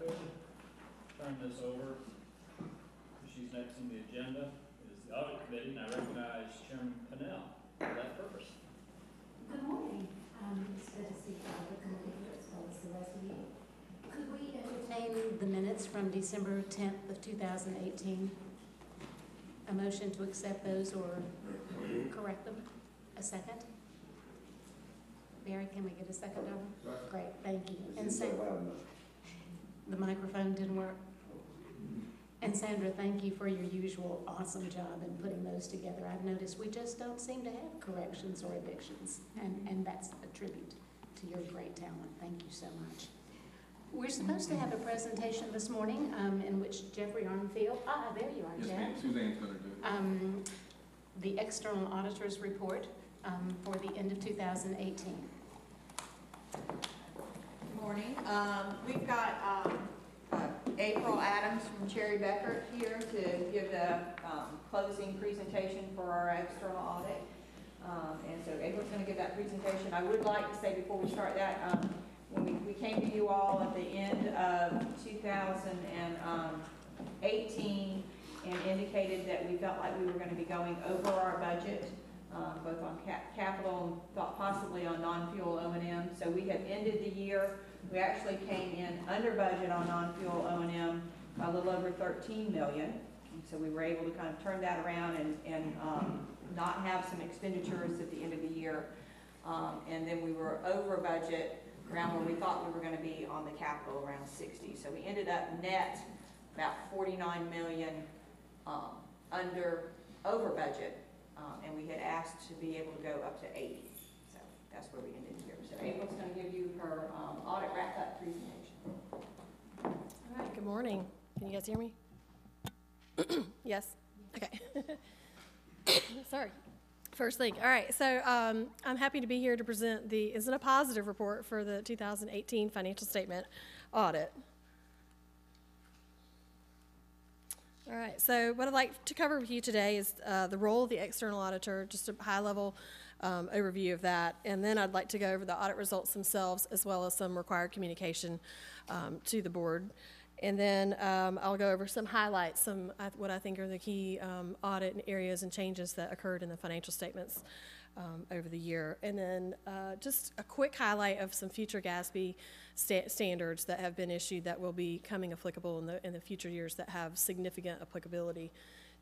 could turn this over, she's next on the agenda, is the Audit Committee, and I recognize Chairman Pennell for that purpose. Good morning. It's good to see the Audit Committee here as well as the rest of you. Could we entertain the minutes from December 10th of 2018? A motion to accept those or correct them? A second? Barry, can we get a second over? Great, thank you. And Sandra, the microphone didn't work. And Sandra, thank you for your usual awesome job in putting those together. I've noticed we just don't seem to have corrections or evictions, and that's a tribute to your great talent. Thank you so much. We're supposed to have a presentation this morning in which Jeffrey Armfield, there you are, Jeff. Yes, Suzanne's going to do it. The external auditor's report for the end of 2018. Good morning. We've got April Adams from Cherry Becker here to give the closing presentation for our external audit. And so April's going to give that presentation. I would like to say before we start that, when we came to you all at the end of 2018 and indicated that we felt like we were going to be going over our budget, both on capital and thought possibly on non-fuel O&M. So we have ended the year. We actually came in under budget on non-fuel O&M by a little over $13 million. And so we were able to kind of turn that around and not have some expenditures at the end of the year. And then we were over budget around where we thought we were going to be on the capital, around 60. So we ended up net about $49 million over budget. And we had asked to be able to go up to 80. So that's where we ended here. So April's going to give you her audit wrap-up presentation. All right, good morning. Can you guys hear me? Yes? Okay. Sorry. First thing. All right, so I'm happy to be here to present isn't a positive report for the 2018 financial statement audit. All right, so what I'd like to cover with you today is the role of the external auditor, just a high-level overview of that, and then I'd like to go over the audit results themselves as well as some required communication to the board. And then I'll go over some highlights, what I think are the key audit areas and changes that occurred in the financial statements over the year. And then just a quick highlight of some future GASB standards that have been issued that will be coming applicable in the future years that have significant applicability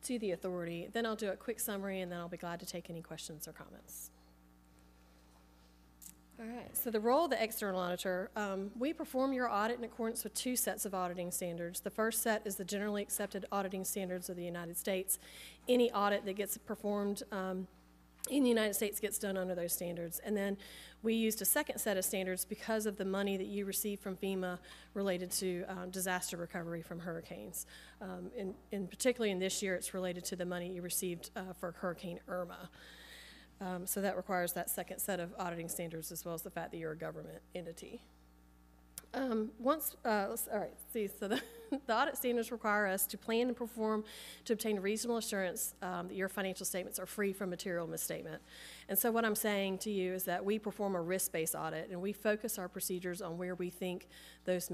to the authority. Then I'll do a quick summary, and then I'll be glad to take any questions or comments. All right, so the role of the external auditor, we perform your audit in accordance with two sets of auditing standards. The first set is the generally accepted auditing standards of the United States. Any audit that gets performed in the United States gets done under those standards. And then we used a second set of standards because of the money that you receive from FEMA related to disaster recovery from hurricanes. And particularly in this year, it's related to the money you received for Hurricane Irma. So that requires that second set of auditing standards as well as the fact that you're a government entity. So the audit standards require us to plan and perform to obtain reasonable assurance that your financial statements are free from material misstatement. And so what I'm saying to you is that we perform a risk-based audit, and we focus our procedures on where we think those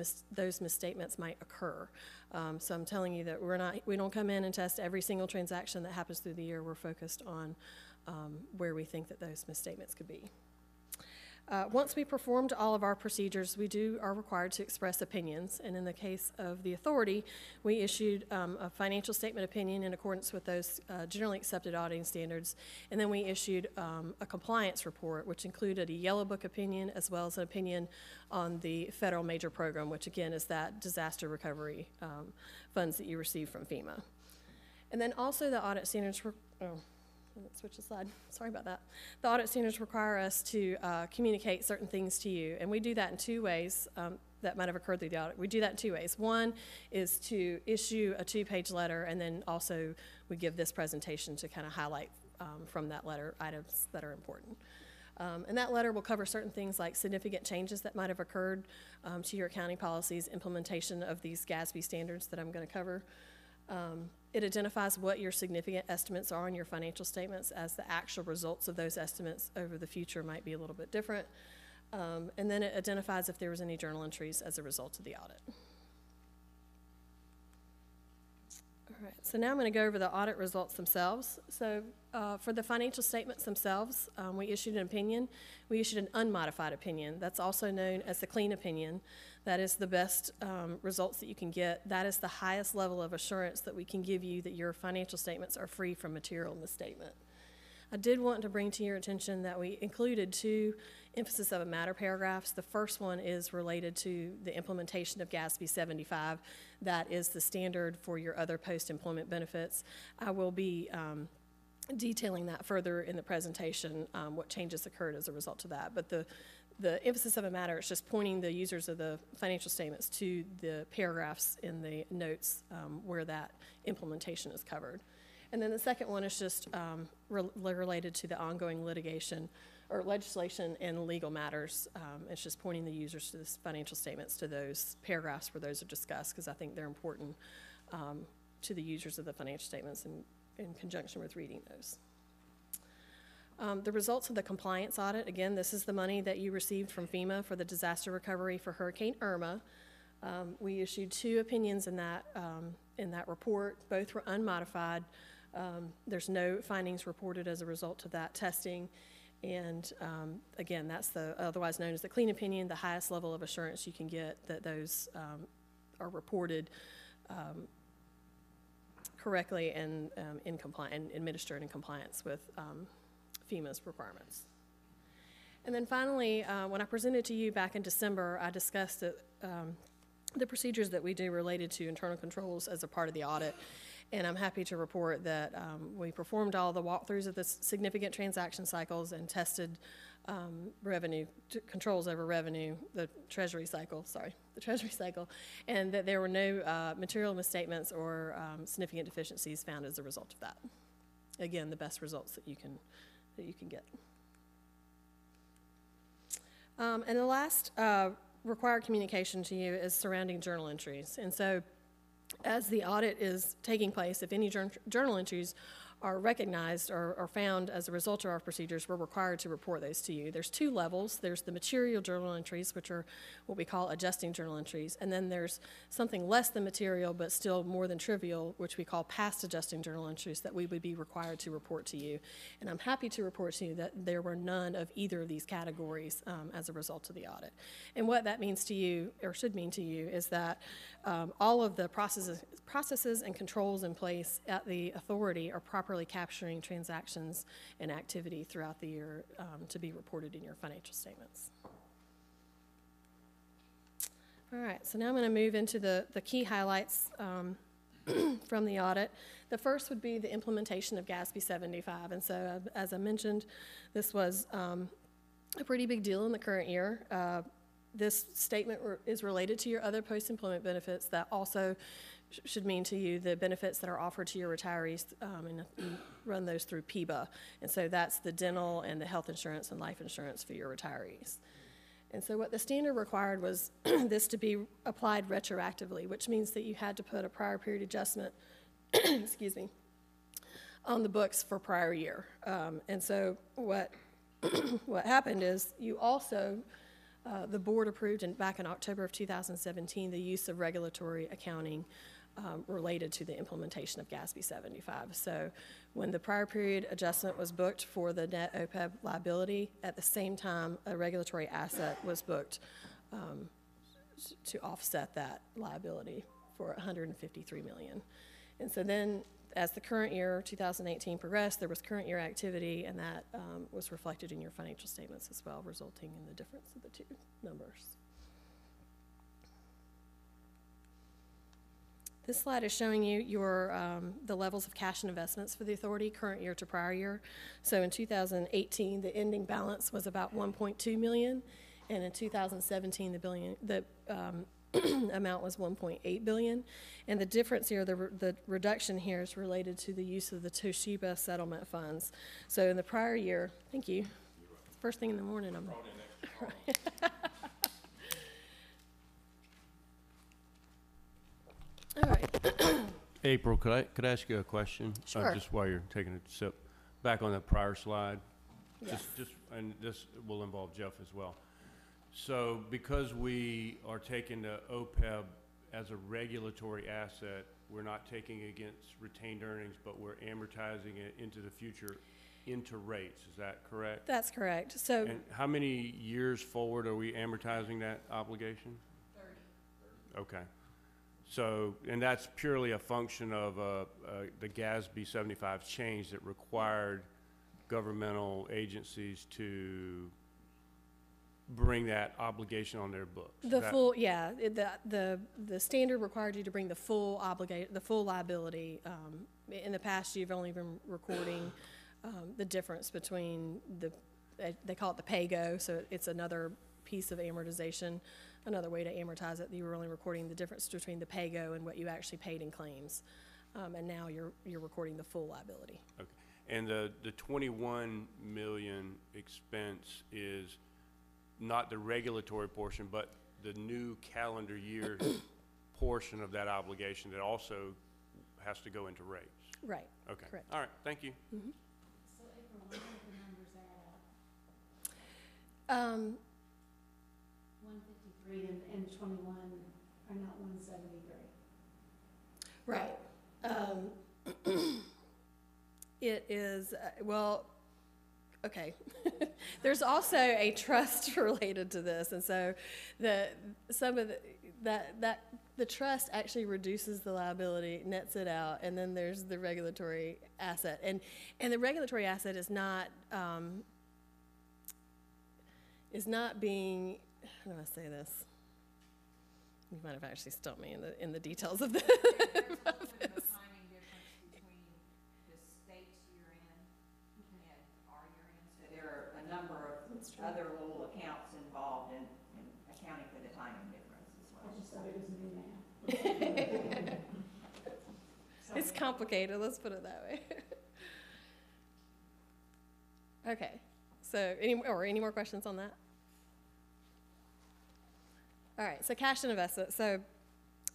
misstatements might occur. So I'm telling you that we don't come in and test every single transaction that happens through the year. We're focused on where we think that those misstatements could be. Once we performed all of our procedures, we are required to express opinions, and in the case of the authority, we issued a financial statement opinion in accordance with those generally accepted auditing standards, and then we issued a compliance report, which included a yellow book opinion as well as an opinion on the federal major program, which again is that disaster recovery funds that you receive from FEMA. And then also the audit standards switch the slide. Sorry about that. The audit standards require us to communicate certain things to you, and we do that in two ways that might have occurred through the audit. We do that in two ways. One is to issue a 2-page letter, and then also we give this presentation to kind of highlight from that letter items that are important. And that letter will cover certain things like significant changes that might have occurred to your accounting policies, implementation of these GASB standards that I'm going to cover. It identifies what your significant estimates are on your financial statements, as the actual results of those estimates over the future might be a little bit different. And then it identifies if there was any journal entries as a result of the audit. All right, so now I'm going to go over the audit results themselves. So for the financial statements themselves, we issued an opinion. We issued an unmodified opinion. That's also known as the clean opinion. That is the best results that you can get. That is the highest level of assurance that we can give you that your financial statements are free from material misstatement. I did want to bring to your attention that we included 2 emphasis of a matter paragraphs. The first one is related to the implementation of GASB 75. That is the standard for your other post-employment benefits. I will be detailing that further in the presentation, what changes occurred as a result of that. But the emphasis of a matter is just pointing the users of the financial statements to the paragraphs in the notes where that implementation is covered. And then the second one is just related to the ongoing litigation or legislation and legal matters. It's just pointing the users to the financial statements to those paragraphs where those are discussed, because I think they're important to the users of the financial statements in conjunction with reading those. The results of the compliance audit, again, this is the money that you received from FEMA for the disaster recovery for Hurricane Irma. We issued 2 opinions in that report. Both were unmodified. There's no findings reported as a result of that testing. And again, that's the otherwise known as the clean opinion, the highest level of assurance you can get that those are reported correctly and and administered in compliance with FEMA's requirements. And then finally, when I presented to you back in December, I discussed the procedures that we do related to internal controls as a part of the audit. And I'm happy to report that we performed all the walkthroughs of the significant transaction cycles and tested revenue controls over revenue, the treasury cycle, and that there were no material misstatements or significant deficiencies found as a result of that. Again, the best results that you can get. And the last required communication to you is surrounding journal entries. And so as the audit is taking place, if any journal entries are recognized or found as a result of our procedures, we're required to report those to you. There's 2 levels. There's the material journal entries, which are what we call adjusting journal entries, and then there's something less than material but still more than trivial, which we call past adjusting journal entries that we would be required to report to you. And I'm happy to report to you that there were none of either of these categories as a result of the audit. And what that means to you, or should mean to you, is that all of the processes and controls in place at the authority are properly capturing transactions and activity throughout the year to be reported in your financial statements. All right, so now I'm going to move into the key highlights from the audit. The first would be the implementation of GASB 75. And so, as I mentioned, this was a pretty big deal in the current year. This statement is related to your other post-employment benefits that also should mean to you the benefits that are offered to your retirees, and you run those through PEBA. And so that's the dental and the health insurance and life insurance for your retirees. And so what the standard required was this to be applied retroactively, which means that you had to put a prior period adjustment, excuse me, on the books for prior year. And so what happened is you also, the board approved back in October of 2017 the use of regulatory accounting related to the implementation of GASB 75. So when the prior period adjustment was booked for the net OPEB liability, at the same time a regulatory asset was booked to offset that liability for $153 million. And so then as the current year, 2018, progressed, there was current year activity, and that was reflected in your financial statements as well, resulting in the difference of the 2 numbers. This slide is showing you your the levels of cash and investments for the authority, current year to prior year. So in 2018, the ending balance was about $1.2 million, and in 2017, the amount was $1.8 billion. And the difference here, the reduction here is related to the use of the Toshiba settlement funds. So in the prior year, thank you. First thing in the morning, I'm all right. April, could I ask you a question? Sure. Just while you're taking a sip. Back on the prior slide. Yes. And this will involve Jeff as well. So because we are taking the OPEB as a regulatory asset, we're not taking against retained earnings, but we're amortizing it into the future into rates. Is that correct? That's correct. So And how many years forward are we amortizing that obligation? 30. Okay. So, and that's purely a function of the GASB 75 change that required governmental agencies to bring that obligation on their books. the full, yeah, the standard required you to bring the full liability. In the past, you've only been recording the difference between they call it the pay-go, so it's another piece of amortization, another way to amortize it. You were only recording the difference between the pay-go and what you actually paid in claims. And now you're recording the full liability. Okay. And the 21 million expense is not the regulatory portion, but the new calendar year portion of that obligation that also has to go into rates. Right. Okay. Correct. All right. Thank you. So April, when did the numbers add up? 153 and 21 are not 173. Right. It is, well, okay. There's also a trust related to this, and so the trust actually reduces the liability, nets it out, and then there's the regulatory asset, and the regulatory asset is not being, how do I say this? You might have actually stumped me in the details of this. There's a little bit of a timing difference between the state's year-end and our year-end. So there are a number of other little accounts involved in accounting for the timing difference as well. I just thought it was new math. It's complicated, let's put it that way. Okay, so any more questions on that? All right, so cash and investment. So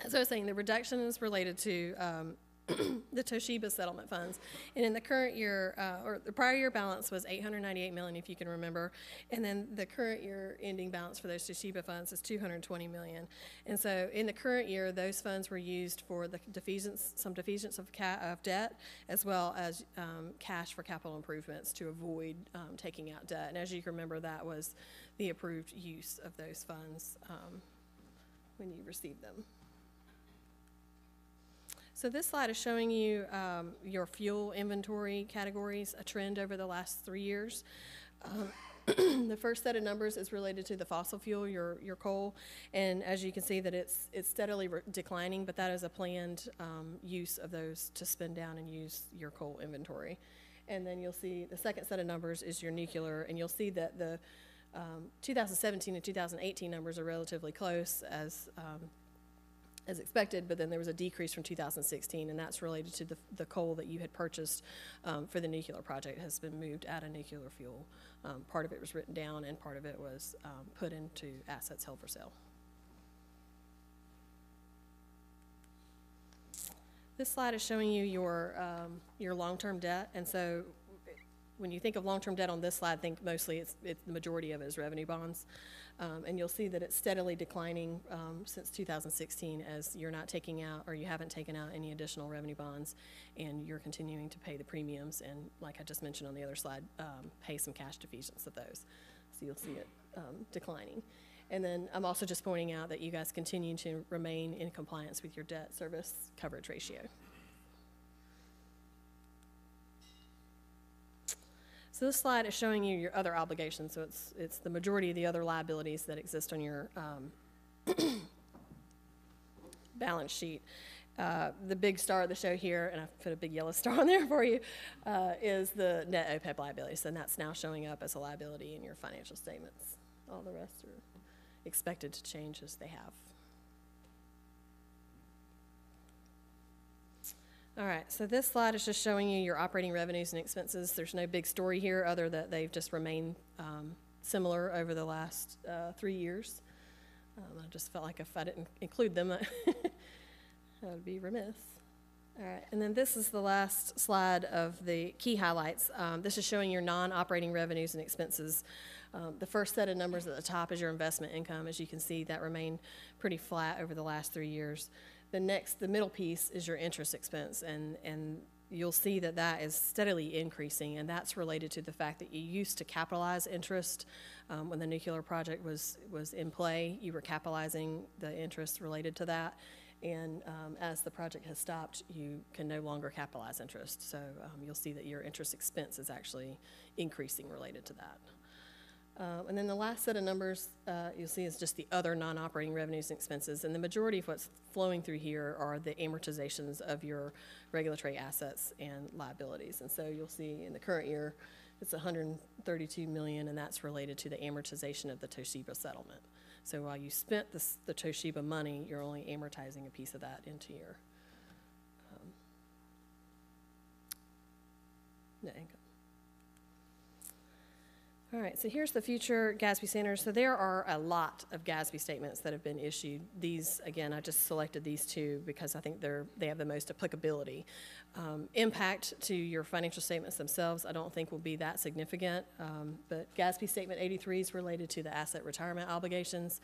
as I was saying, the reduction is related to the Toshiba settlement funds. And in the current year, or the prior year balance was $898 million, if you can remember. And then the current year ending balance for those Toshiba funds is $220 million. And so in the current year, those funds were used for the some defeasance of debt, as well as cash for capital improvements to avoid taking out debt. And as you can remember, that was the approved use of those funds when you received them. So this slide is showing you your fuel inventory categories, a trend over the last 3 years. The first set of numbers is related to the fossil fuel, your coal, and as you can see that it's steadily declining, but that is a planned use of those to spend down and use your coal inventory. And then you'll see the second set of numbers is your nuclear, and you'll see that the 2017 and 2018 numbers are relatively close as expected, but then there was a decrease from 2016, and that's related to the coal that you had purchased for the nuclear project has been moved out of nuclear fuel. Part of it was written down, and part of it was put into assets held for sale. This slide is showing you your long-term debt, and so when you think of long-term debt on this slide, think mostly the majority of it is revenue bonds. And you'll see that it's steadily declining since 2016 as you're not taking out, or you haven't taken out any additional revenue bonds, and you're continuing to pay the premiums, and like I just mentioned on the other slide, pay some cash defeasance of those. So you'll see it declining. And then I'm also just pointing out that you guys continue to remain in compliance with your debt service coverage ratio. So this slide is showing you your other obligations. So it's the majority of the other liabilities that exist on your balance sheet. The big star of the show here, and I've put a big yellow star on there for you, is the net OPEB liabilities, and that's now showing up as a liability in your financial statements. All the rest are expected to change as they have. All right, so this slide is just showing you your operating revenues and expenses. There's no big story here other than they've just remained similar over the last 3 years. I just felt like if I didn't include them, I would be remiss. All right, and then this is the last slide of the key highlights. This is showing your non-operating revenues and expenses The first set of numbers at the top is your investment income. As you can see, that remained pretty flat over the last 3 years. The middle piece is your interest expense, and you'll see that that is steadily increasing, and that's related to the fact that you used to capitalize interest. When the nuclear project was in play, you were capitalizing the interest related to that, and as the project has stopped, you can no longer capitalize interest. So you'll see that your interest expense is actually increasing related to that. And then the last set of numbers you'll see is just the other non-operating revenues and expenses. And the majority of what's flowing through here are the amortizations of your regulatory assets and liabilities. And so you'll see in the current year, it's $132 million, and that's related to the amortization of the Toshiba settlement. So while you spent the Toshiba money, you're only amortizing a piece of that into your net income. All right, so here's the future GASB standards. So there are a lot of GASB statements that have been issued. These, again, I just selected these two because I think they have the most applicability. Impact to your financial statements themselves, I don't think will be that significant, but GASB Statement 83 is related to the asset retirement obligations.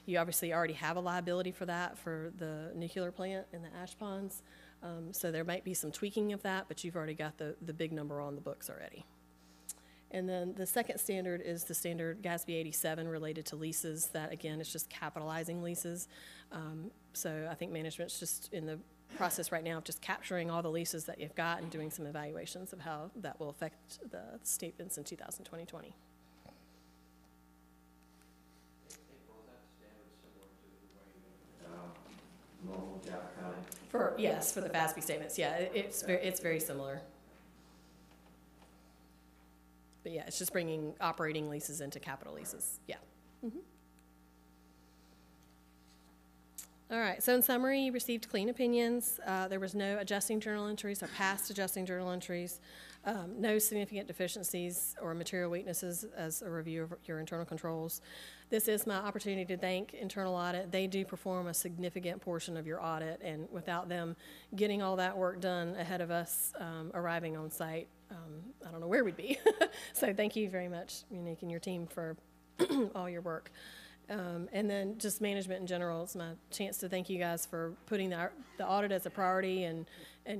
You obviously already have a liability for that for the nuclear plant and the ash ponds, so there might be some tweaking of that, but you've already got the big number on the books already. And then the second standard is the standard GASB 87 related to leases. That, again, is just capitalizing leases. So I think management's just in the process right now of just capturing all the leases that you've got and doing some evaluations of how that will affect the statements in 2020. Yes, for the FASB statements, yeah, it's very similar. But yeah, it's just bringing operating leases into capital leases, yeah. Mm-hmm. All right, so in summary, you received clean opinions. There was no adjusting journal entries or past adjusting journal entries, no significant deficiencies or material weaknesses as a review of your internal controls. This is my opportunity to thank Internal Audit. They do perform a significant portion of your audit, and without them getting all that work done ahead of us arriving on site, I don't know where we'd be. So thank you very much, Unique, and your team for all your work. And then just management in general, it's my chance to thank you guys for putting the audit as a priority and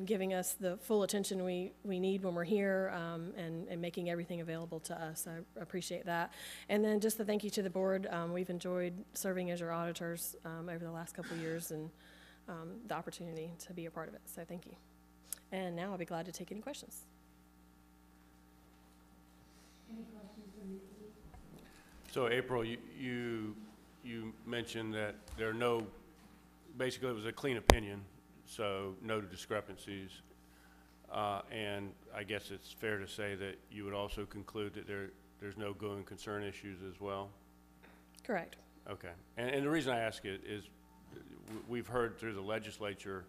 giving us the full attention we need when we're here, and making everything available to us. I appreciate that. And then just a thank you to the board. We've enjoyed serving as your auditors over the last couple of years, and the opportunity to be a part of it. So thank you. And now I'll be glad to take any questions. Any questions for me? So April, you mentioned that there are no, basically it was a clean opinion, so no discrepancies. And I guess it's fair to say that you would also conclude that there's no going concern issues as well? Correct. Okay. And the reason I ask it is we've heard through the legislature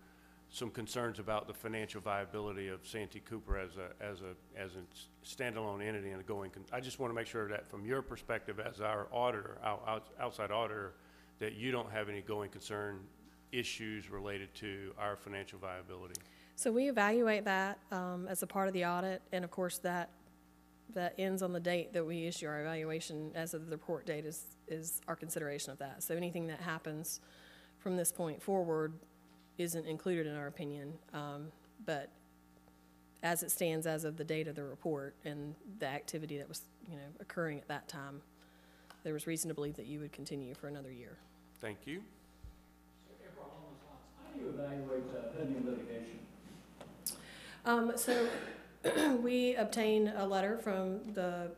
some concerns about the financial viability of Santee Cooper as a standalone entity and a going. I just want to make sure that from your perspective as our auditor, outside auditor, that you don't have any going concern issues related to our financial viability. So we evaluate that as a part of the audit, and of course that ends on the date that we issue our evaluation. As of the report date is our consideration of that. So anything that happens from this point forward isn't included in our opinion, but as it stands as of the date of the report and the activity that was occurring at that time, there was reason to believe that you would continue for another year. Thank you. So April, on those lines, how do you evaluate pending litigation? So we obtain a letter from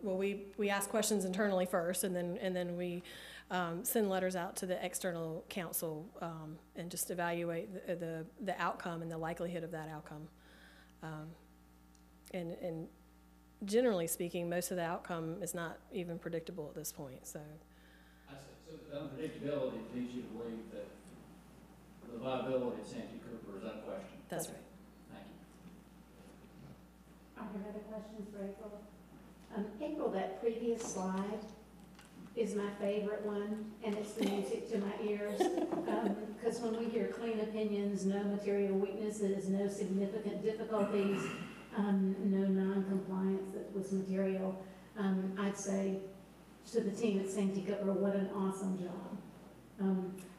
we ask questions internally first, and then we send letters out to the external counsel and just evaluate the outcome and the likelihood of that outcome. And generally speaking, most of the outcome is not even predictable at this point. So the unpredictability leads you to believe that the viability of Santee Cooper is unquestioned. That's right. Thank you. Are there other questions for April? April, that previous slide is my favorite one, and it's the music to my ears. Because when we hear clean opinions, no material weaknesses, no significant difficulties, no non-compliance that was material, I'd say to the team at Santee what an awesome job.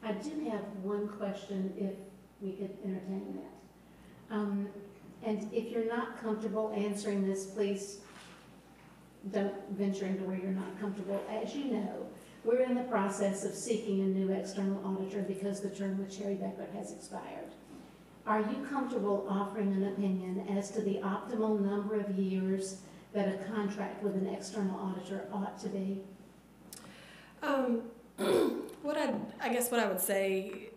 I do have one question, if we could entertain that. And if you're not comfortable answering this, please don't venture into where you're not comfortable. As you know, we're in the process of seeking a new external auditor because the term with Sherry Beckert has expired. Are you comfortable offering an opinion as to the optimal number of years that a contract with an external auditor ought to be? I guess what I would say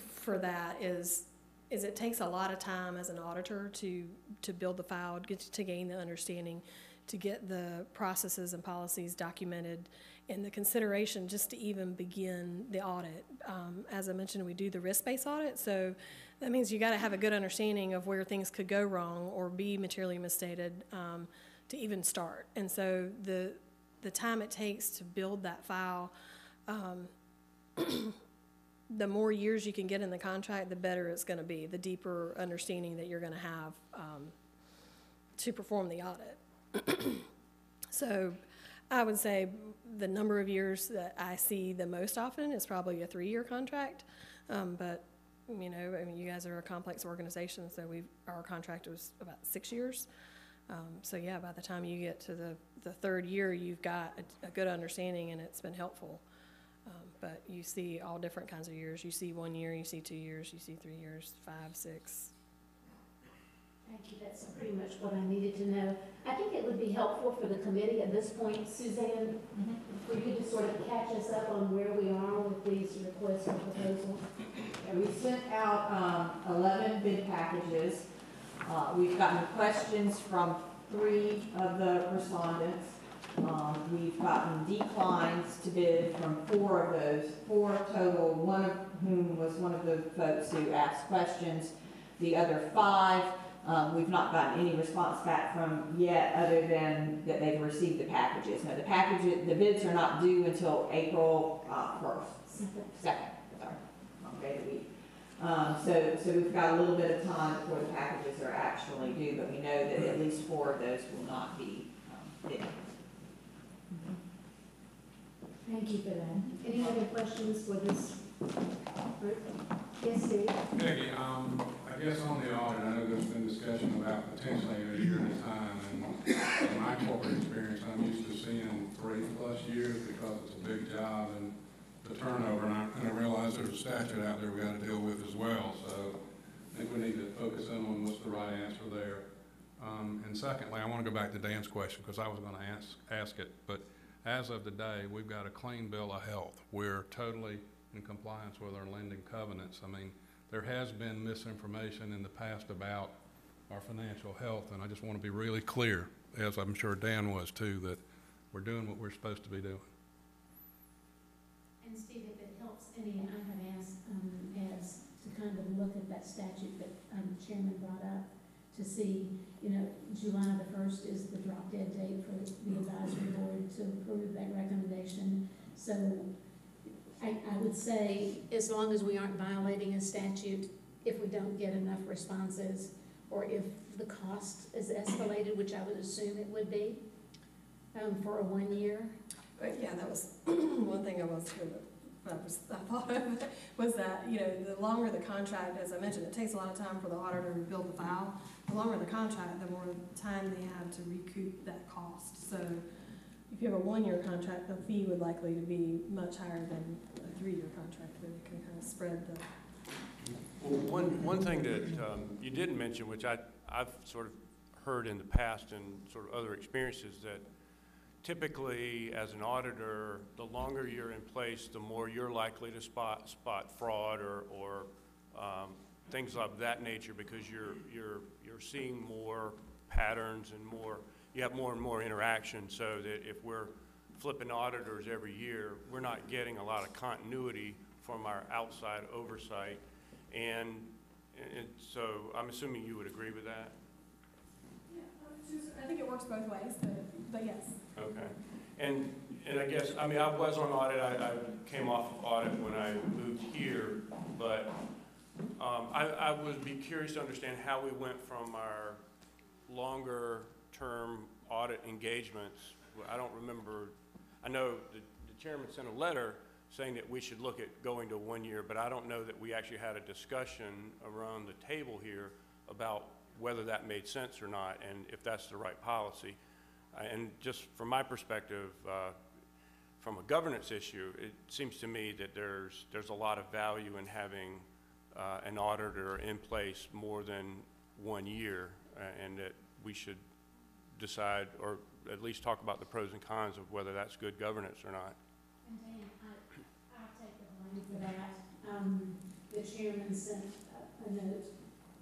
for that is it takes a lot of time as an auditor to build the file, to gain the understanding, to get the processes and policies documented, and the consideration just to even begin the audit. As I mentioned, we do the risk-based audit, so that means you got to have a good understanding of where things could go wrong or be materially misstated to even start. And so the time it takes to build that file, the more years you can get in the contract, the better it's going to be, the deeper understanding that you're going to have to perform the audit. So I would say the number of years that I see the most often is probably a 3-year contract. But, you know, I mean, you guys are a complex organization, so our contract was about 6 years. So yeah, by the time you get to the 3rd year, you've got a good understanding, and it's been helpful. But you see all different kinds of years. You see 1 year, you see 2 years, you see 3 years, 5, 6. Thank you. That's pretty much what I needed to know. I think it would be helpful for the committee at this point, Suzanne, for you to sort of catch us up on where we are with these requests for proposals. And we sent out 11 bid packages. We've gotten questions from 3 of the respondents. We've gotten declines to bid from 4 of those, 4 total, one of whom was one of the folks who asked questions. The other 5, we've not gotten any response back from yet, other than that they've received the packages. Now, the bids are not due until April 1st, 2nd, sorry, wrong day of the week. So we've got a little bit of time before the packages are actually due, but we know that at least 4 of those will not be bid. Thank you for that. Any other questions for this group? Yes, Steve? Peggy, I guess on the audit, I know there's been discussion about potentially a year at a time, and in my corporate experience, I'm used to seeing 3+ years because it's a big job and the turnover, and I realize there's a statute out there we got to deal with as well, so I think we need to focus in on what's the right answer there. And secondly, I want to go back to Dan's question because I was going to ask it, but as of today, we've got a clean bill of health. We're totally in compliance with our lending covenants. I mean, there has been misinformation in the past about our financial health, and I just want to be really clear, as I'm sure Dan was too, that we're doing what we're supposed to be doing. And Steve, if it helps any, I have asked as to kind of look at that statute that Chairman brought up to see, you know, July the 1st is the drop dead date for the advisory board to approve that recommendation. So I would say, as long as we aren't violating a statute, if we don't get enough responses, or if the cost is escalated, which I would assume it would be, for a 1 year. Yeah, that was one thing I thought of was that, you know, the longer the contract, as I mentioned, it takes a lot of time for the auditor to build the file. The longer the contract, the more time they have to recoup that cost. So if you have a 1-year contract, the fee would likely to be much higher than a 3-year contract, where you can kind of spread the. Well, one thing that you didn't mention, which I've sort of heard in the past and sort of other experiences, that typically as an auditor, the longer you're in place, the more you're likely to spot fraud or things of that nature, because you're seeing more patterns and you have more and more interaction, so that if we're flipping auditors every year, we're not getting a lot of continuity from our outside oversight. And so I'm assuming you would agree with that? Yeah, I think it works both ways, but yes. Okay. And I guess, I mean, I was on audit. I came off of audit when I moved here, but I would be curious to understand how we went from our longer term audit engagements. I don't remember I know the chairman sent a letter saying that we should look at going to 1 year, but I don't know that we actually had a discussion around the table here about whether that made sense or not, and if that's the right policy. And just from my perspective, from a governance issue, it seems to me that there's a lot of value in having an auditor in place more than 1 year, and that we should decide, or at least talk about the pros and cons of whether that's good governance or not. And Dan, I take the blame for that. The chairman sent a note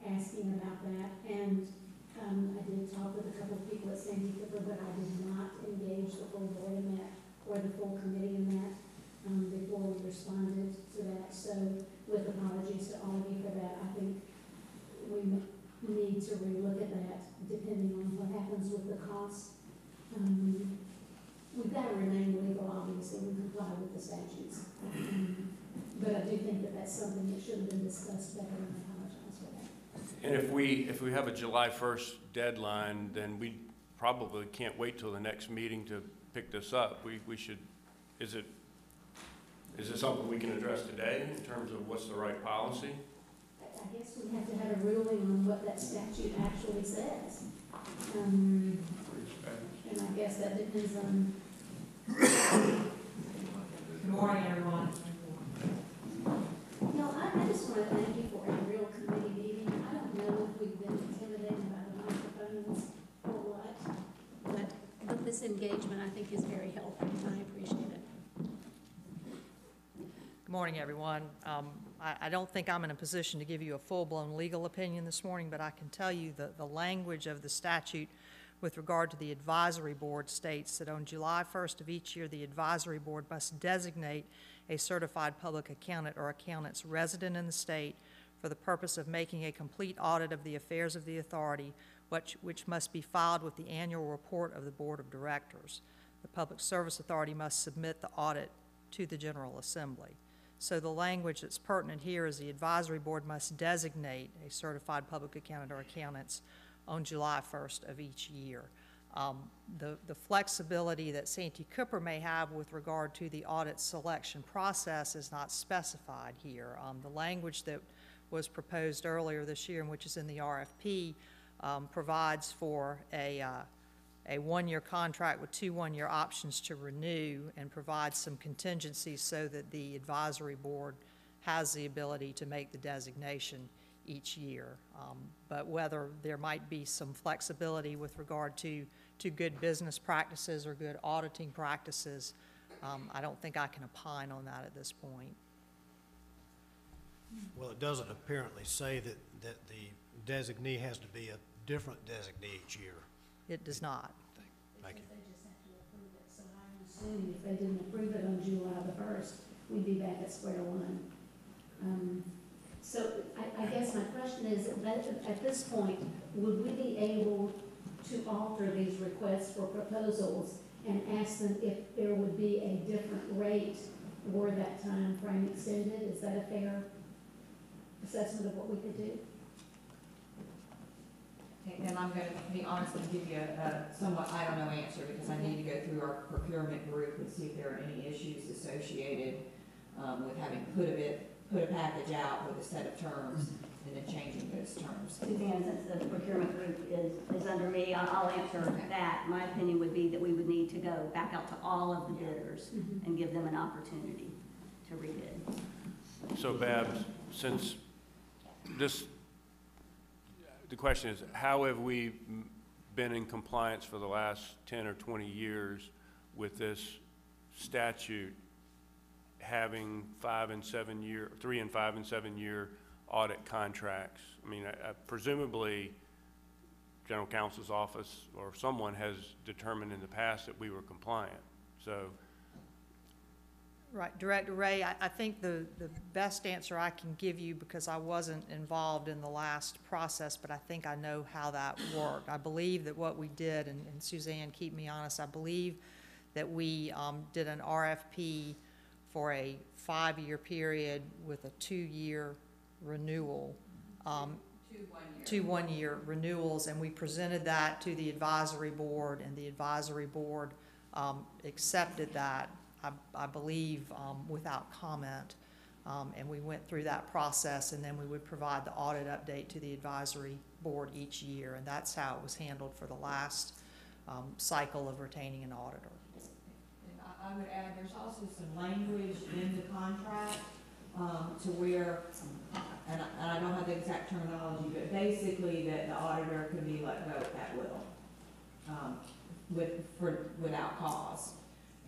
asking about that, and I did talk with a couple of people at Santee, but I did not engage the full board in that, or the full committee in that, before we responded to that. So with apologies to all of you for that, I think we need to relook at that depending on what happens with the cost. We've got to remain legal, obviously, and comply with the statutes. But I do think that that's something that should have been discussed better, and I apologize for that. And if we have a July 1st deadline, then we probably can't wait till the next meeting to pick this up. We should, is it something we can address today in terms of what's the right policy? I guess we have to have a ruling on what that statute actually says. And I guess that depends on. Good morning, everyone. No, I just want to thank you for a real committee meeting. I don't know if we've been intimidated by the microphones or what, but this engagement I think is very helpful, and I appreciate it. Good morning, everyone. I don't think I'm in a position to give you a full-blown legal opinion this morning, but I can tell you that the language of the statute with regard to the advisory board states that on July 1st of each year, the advisory board must designate a certified public accountant or accountants resident in the state for the purpose of making a complete audit of the affairs of the authority, which must be filed with the annual report of the board of directors. The Public Service Authority must submit the audit to the General Assembly. So the language that's pertinent here is the advisory board must designate a certified public accountant or accountants on July 1st of each year. The flexibility that Santee Cooper may have with regard to the audit selection process is not specified here. The language that was proposed earlier this year, and which is in the RFP, provides for a 1-year contract with 2 one-year options to renew, and provides some contingencies so that the advisory board has the ability to make the designation each year. But whether there might be some flexibility with regard to good business practices or good auditing practices, I don't think I can opine on that at this point. Well, it doesn't apparently say that the designee has to be a different designee each year. It does not. Thank you. They just have to approve it, so I'm assuming if they didn't approve it on July the 1st, we'd be back at square one. So I guess my question is, at this point, would we be able to alter these requests for proposals and ask them if there would be a different rate were that time frame extended? Is that a fair assessment of what we could do? And I'm going to be honest and give you a somewhat I don't know answer, because I need to go through our procurement group and see if there are any issues associated with having put a package out with a set of terms and then changing those terms. Suzanne, since the procurement group is under me, I'll answer that. My opinion would be that we would need to go back out to all of the bidders and give them an opportunity to rebid. So Babs, since the question is, how have we been in compliance for the last 10 or 20 years with this statute having 3 and 5 and 7 year audit contracts? I mean, presumably General Counsel's office or someone has determined in the past that we were compliant. So. Right, Director Ray, I think the best answer I can give you, because I wasn't involved in the last process, but I think I know how that worked. I believe that what we did, and Suzanne, keep me honest, I believe that we did an RFP for a 5-year period with a 2-year renewal. 2 1-year renewals, and we presented that to the advisory board, and the advisory board accepted that, I believe, without comment. And we went through that process, and then we would provide the audit update to the advisory board each year, and that's how it was handled for the last cycle of retaining an auditor. And I would add, there's also some language in the contract to where, and I don't have the exact terminology, but basically that the auditor can be let go at will without cause.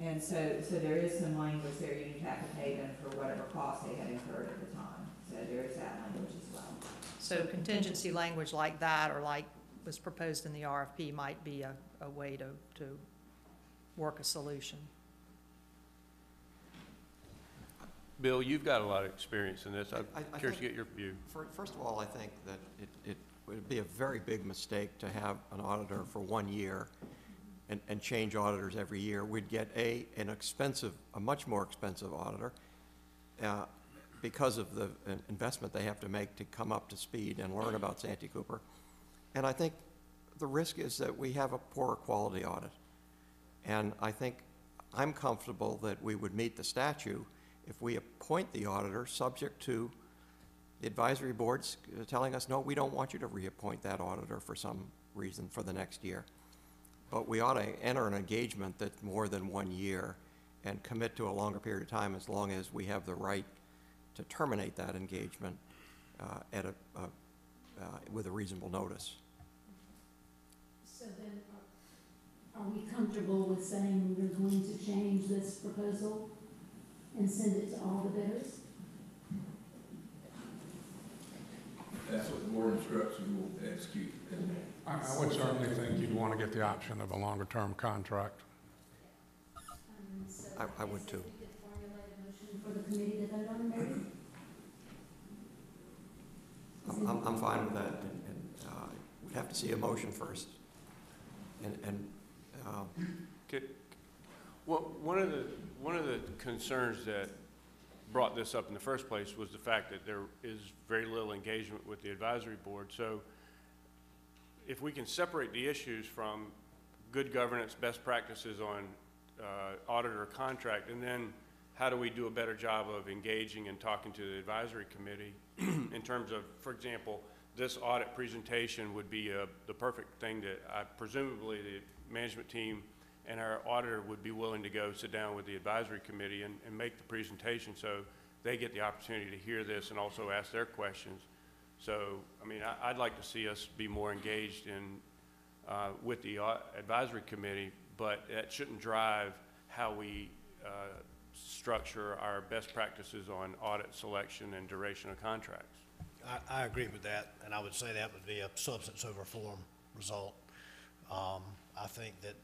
And so there is some language there. You need to have to pay them for whatever cost they had incurred at the time. So there is that language as well. So contingency language like that, or like was proposed in the RFP, might be a way to work a solution. Bill, you've got a lot of experience in this. I'm I curious to think get your view. First of all, I think that it would be a very big mistake to have an auditor for 1 year and change auditors every year. We'd get a much more expensive auditor because of the investment they have to make to come up to speed and learn about Santee Cooper. And I think the risk is that we have a poorer quality audit. And I think I'm comfortable that we would meet the statute if we appoint the auditor subject to the advisory boards telling us, no, we don't want you to reappoint that auditor for some reason for the next year. But we ought to enter an engagement that's more than 1 year and commit to a longer period of time as long as we have the right to terminate that engagement with a reasonable notice. So then, are we comfortable with saying we're going to change this proposal and send it to all the bidders? That's what the board instructs, we will execute. I would certainly think you'd want to get the option of a longer-term contract. So I would too. We could formulate a motion for the committee to vote on, maybe? I'm fine with that, and we'd have to see a motion first. Well, one of the concerns that brought this up in the first place was the fact that there is very little engagement with the advisory board. So if we can separate the issues from good governance, best practices on auditor contract, and then how do we do a better job of engaging and talking to the advisory committee in terms of, for example, this audit presentation would be the perfect thing that presumably the management team and our auditor would be willing to go sit down with the advisory committee and make the presentation so they get the opportunity to hear this and also ask their questions. So, I mean, I'd like to see us be more engaged with the advisory committee, but that shouldn't drive how we structure our best practices on audit selection and duration of contracts. I agree with that, and I would say that would be a substance over form result. I think that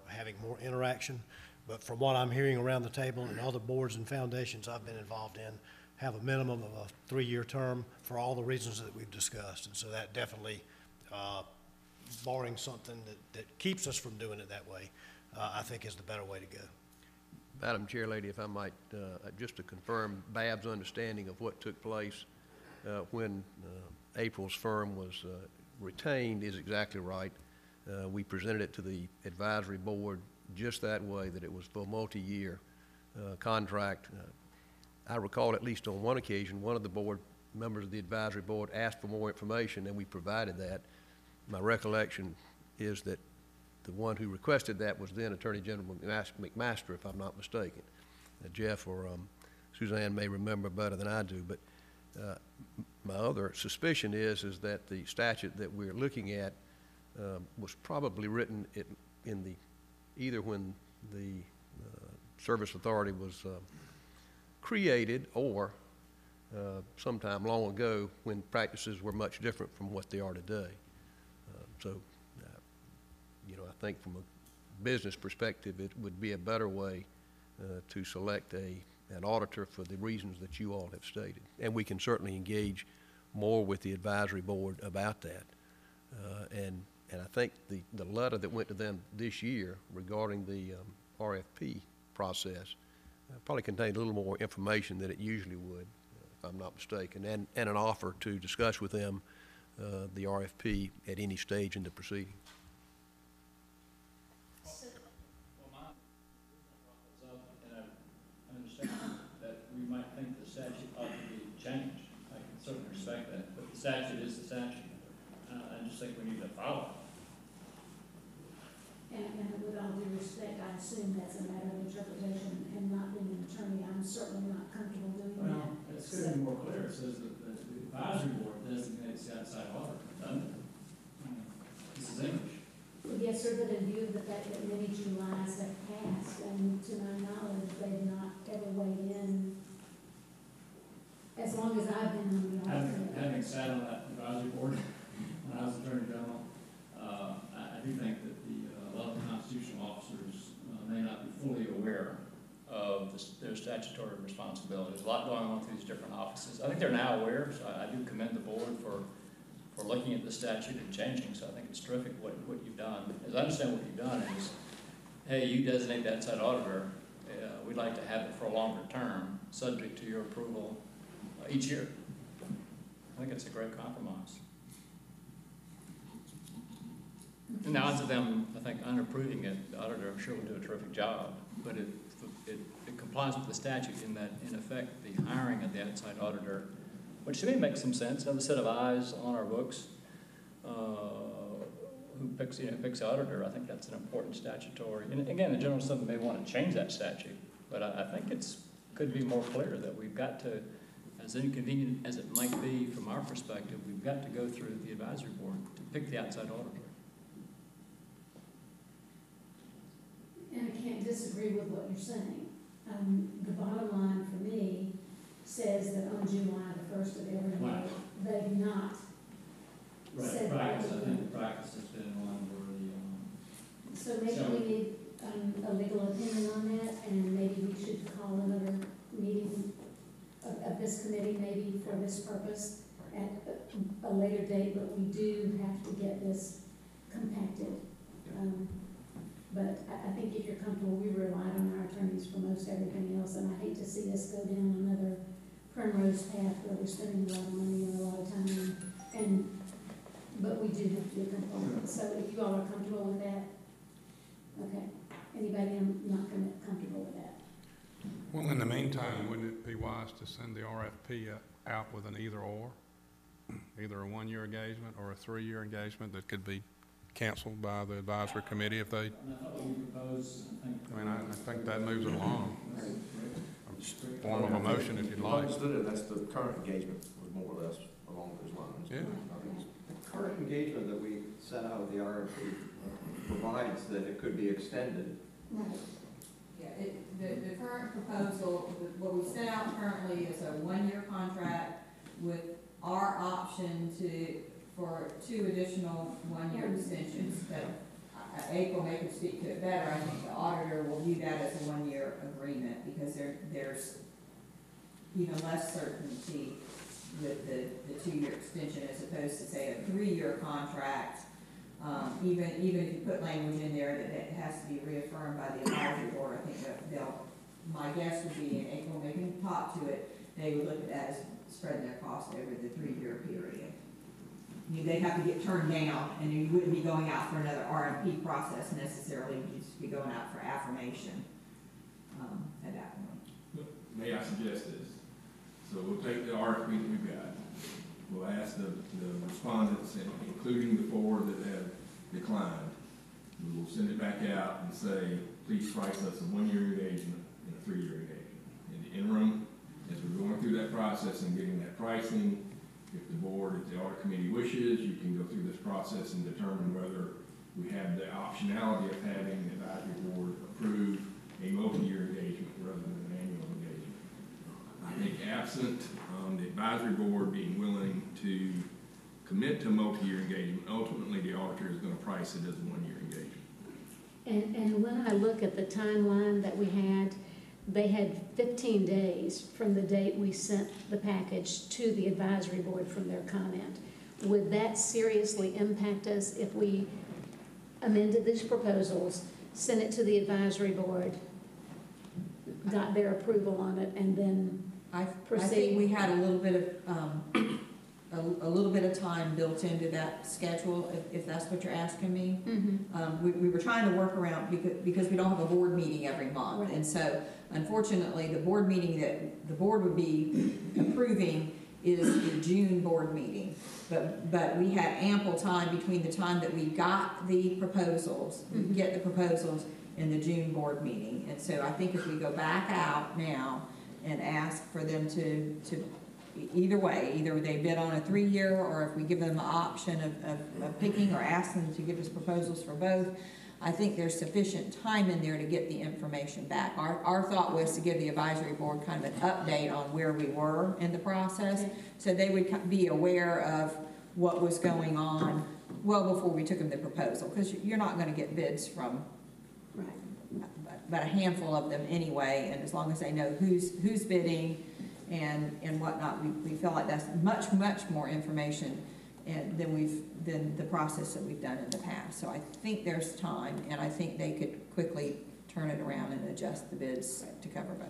having more interaction, but from what I'm hearing around the table and other boards and foundations I've been involved in, have a minimum of a 3-year term for all the reasons that we've discussed. And so that definitely, barring something that keeps us from doing it that way, I think is the better way to go. Madam Chair, Lady, if I might, just to confirm Bab's understanding of what took place when April's firm was retained is exactly right. We presented it to the advisory board just that way, that it was for a multi-year contract. I recall at least on one occasion, one of the board members of the advisory board asked for more information, and we provided that. My recollection is that the one who requested that was then Attorney General McMaster, if I'm not mistaken. Jeff or Suzanne may remember better than I do, but my other suspicion is that the statute that we're looking at was probably written either when the service authority was created or sometime long ago when practices were much different from what they are today. I think from a business perspective, it would be a better way to select an auditor for the reasons that you all have stated. And we can certainly engage more with the advisory board about that. And I think the letter that went to them this year regarding the RFP process probably contained a little more information than it usually would, if I'm not mistaken, and an offer to discuss with them the RFP at any stage in the proceeding. respect that, but the statute is the statute. I just think we need to follow it. And with all due respect, I assume that's a matter of interpretation, and not being an attorney, I'm certainly not comfortable doing that. Well, it's going to be more clear. It says that the advisory board designates the outside auditor, doesn't it? This is English. Yes, sir, but in view of the fact that many Julys have passed, and to my knowledge, they've not ever weighed in, as long as I've been on the audit. Having sat on that advisory board when I was Attorney General, I do think that a lot of the constitutional officers may not be fully aware of their statutory responsibilities. A lot going on through these different offices. I think they're now aware, so I do commend the board for looking at the statute and changing. So I think it's terrific what you've done. As I understand what you've done is, hey, you designate the outside auditor. We'd like to have it for a longer term, subject to your approval each year. I think it's a great compromise. And now, to them, I think, unapproving it, the auditor, I'm sure, will do a terrific job, but it complies with the statute in that, in effect, the hiring of the outside auditor, which to me makes some sense, another set of eyes on our books, who picks the auditor. I think that's an important statutory, and again, the General Assembly may want to change that statute, but I think could be more clear that we've got to, as inconvenient as it might be from our perspective, we've got to go through the advisory board to pick the outside auditor. And I can't disagree with what you're saying. The bottom line for me says that on July the 1st of every year, they've not said Practice, that. I think the practice has been one where So maybe we need a legal opinion on that, and maybe we should call another meeting of this committee, maybe for this purpose at a later date, but we do have to get this compacted. But I think if you're comfortable, we relied on our attorneys for most everything else, and I hate to see us go down another primrose path where we're spending a lot of money and a lot of time, but we do have to be compliant. So if you all are comfortable with that, okay. Anybody not comfortable with that? Well, in the meantime, wouldn't it be wise to send the RFP out with an either/or? Either a one-year engagement or a three-year engagement that could be canceled by the advisory committee if they... I think that moves it along. Form of a motion if you'd like. Understood it, that's the current engagement, was more or less along those lines. Yeah. The current engagement that we sent out of the RFP provides that it could be extended. Right. Yeah, the current proposal, what we sent out currently is a one-year contract with our option for 2 additional one-year extensions that April may could speak to it better. I think the auditor will view that as a one-year agreement because there's even less certainty with the 2-year extension as opposed to, say, a 3-year contract. Even if you put language in there that it has to be reaffirmed by the advisory board, I think that my guess would be, and April may can talk to it, they would look at that as spreading their cost over the 3-year period. They'd have to get turned down, and you wouldn't be going out for another RFP process necessarily. You'd just be going out for affirmation at that point. May I suggest this? So we'll take the RFP that we've got. We'll ask the respondents, including the 4 that have declined, we will send it back out and say, please price us a 1-year engagement and a 3-year engagement. In the interim, as we're going through that process and getting that pricing, if the board, if the audit committee wishes, you can go through this process and determine whether we have the optionality of having the advisory board approve a multi-year engagement rather than an annual engagement. I think absent the advisory board being willing to commit to a multi-year engagement, ultimately the auditor is going to price it as a 1-year engagement. And when I look at the timeline that we had, they had 15 days from the date we sent the package to the advisory board from their comment. Would that seriously impact us if we amended these proposals, sent it to the advisory board, got their approval on it, and then I proceed? think we had a little bit of time built into that schedule, if that's what you're asking me. Mm-hmm. We were trying to work around because we don't have a board meeting every month. Right. And so unfortunately, the board meeting that the board would be approving is the June board meeting. But we had ample time between the time that we got the proposals, get the proposals, and the June board meeting. And so I think if we go back out now and ask for them to either way, either they bid on a 3-year, or if we give them the option of picking, or ask them to give us proposals for both, I think there's sufficient time in there to get the information back. Our thought was to give the advisory board kind of an update on where we were in the process, so they would be aware of what was going on well before we took them the proposal, because you're not going to get bids from but a handful of them anyway, and as long as they know who's bidding and whatnot, we feel like that's much more information than the process that we've done in the past. So I think there's time, and I think they could quickly turn it around and adjust the bids to cover both.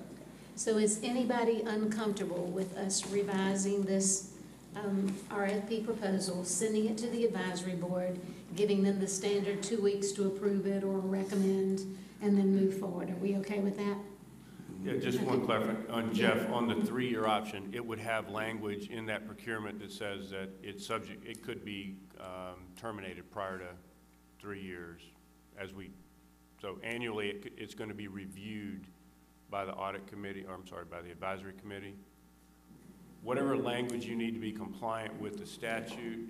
So is anybody uncomfortable with us revising this RFP proposal, sending it to the advisory board, giving them the standard 2 weeks to approve it or recommend, and then move forward? Are we okay with that? Yeah, just one clarification on Jeff, on the 3-year option, it would have language in that procurement that says that it could be terminated prior to 3 years so annually it's going to be reviewed by the audit committee, or I'm sorry, by the advisory committee. Whatever language you need to be compliant with the statute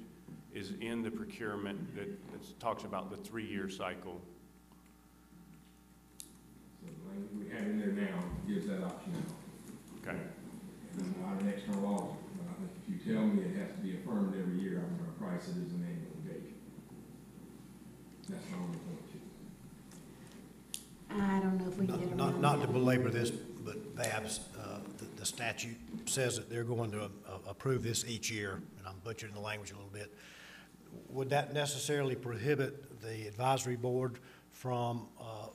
is in the procurement that talks about the 3-year cycle. So the language we have in there now gives that option out. Okay. And I'm not an external auditor, but I think if you tell me it has to be affirmed every year, I'm going to price it as an annual engagement. That's my only point. I don't know if we can get around Not to that. belabor this, but Babs, the statute says that they're going to approve this each year, and I'm butchering the language a little bit. Would that necessarily prohibit the advisory board from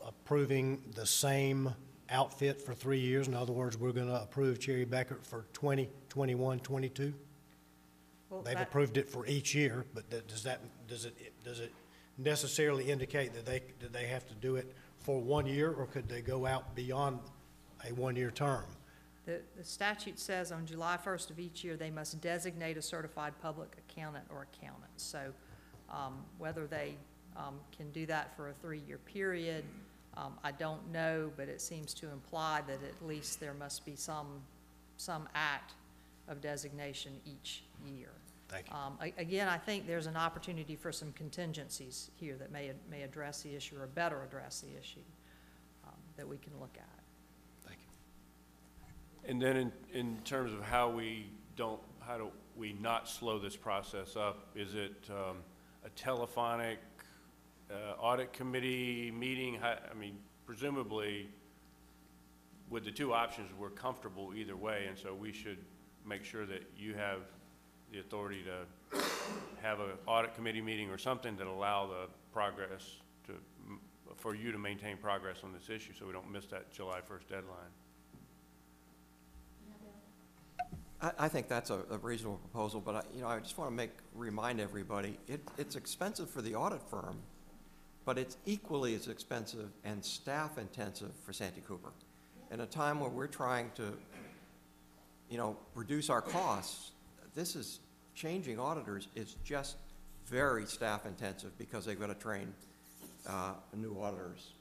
approving the same outfit for 3 years? In other words, we're going to approve Cherry Beckert for 20, 21, 22? Well, They've approved it for each year, but does it necessarily indicate that they have to do it for 1 year, or could they go out beyond a 1-year term? The statute says on July 1st of each year, they must designate a certified public accountant or accountant. So whether they can do that for a 3-year period, I don't know, but it seems to imply that at least there must be some act of designation each year. Thank you. Again, I think there's an opportunity for some contingencies here that may address the issue, or better address the issue, that we can look at. Thank you. And then in terms of how do we not slow this process up? Is it a telephonic audit committee meeting? I mean, presumably with the 2 options, we're comfortable either way, and so we should make sure that you have the authority to have an audit committee meeting or something that allow the progress for you to maintain progress on this issue, so we don't miss that July 1st deadline. I think that's a reasonable proposal, but I just want to remind everybody, it's expensive for the audit firm, but it's equally as expensive and staff intensive for Santee Cooper. In a time where we're trying to, reduce our costs, this is changing auditors is just very staff intensive because they've got to train new auditors,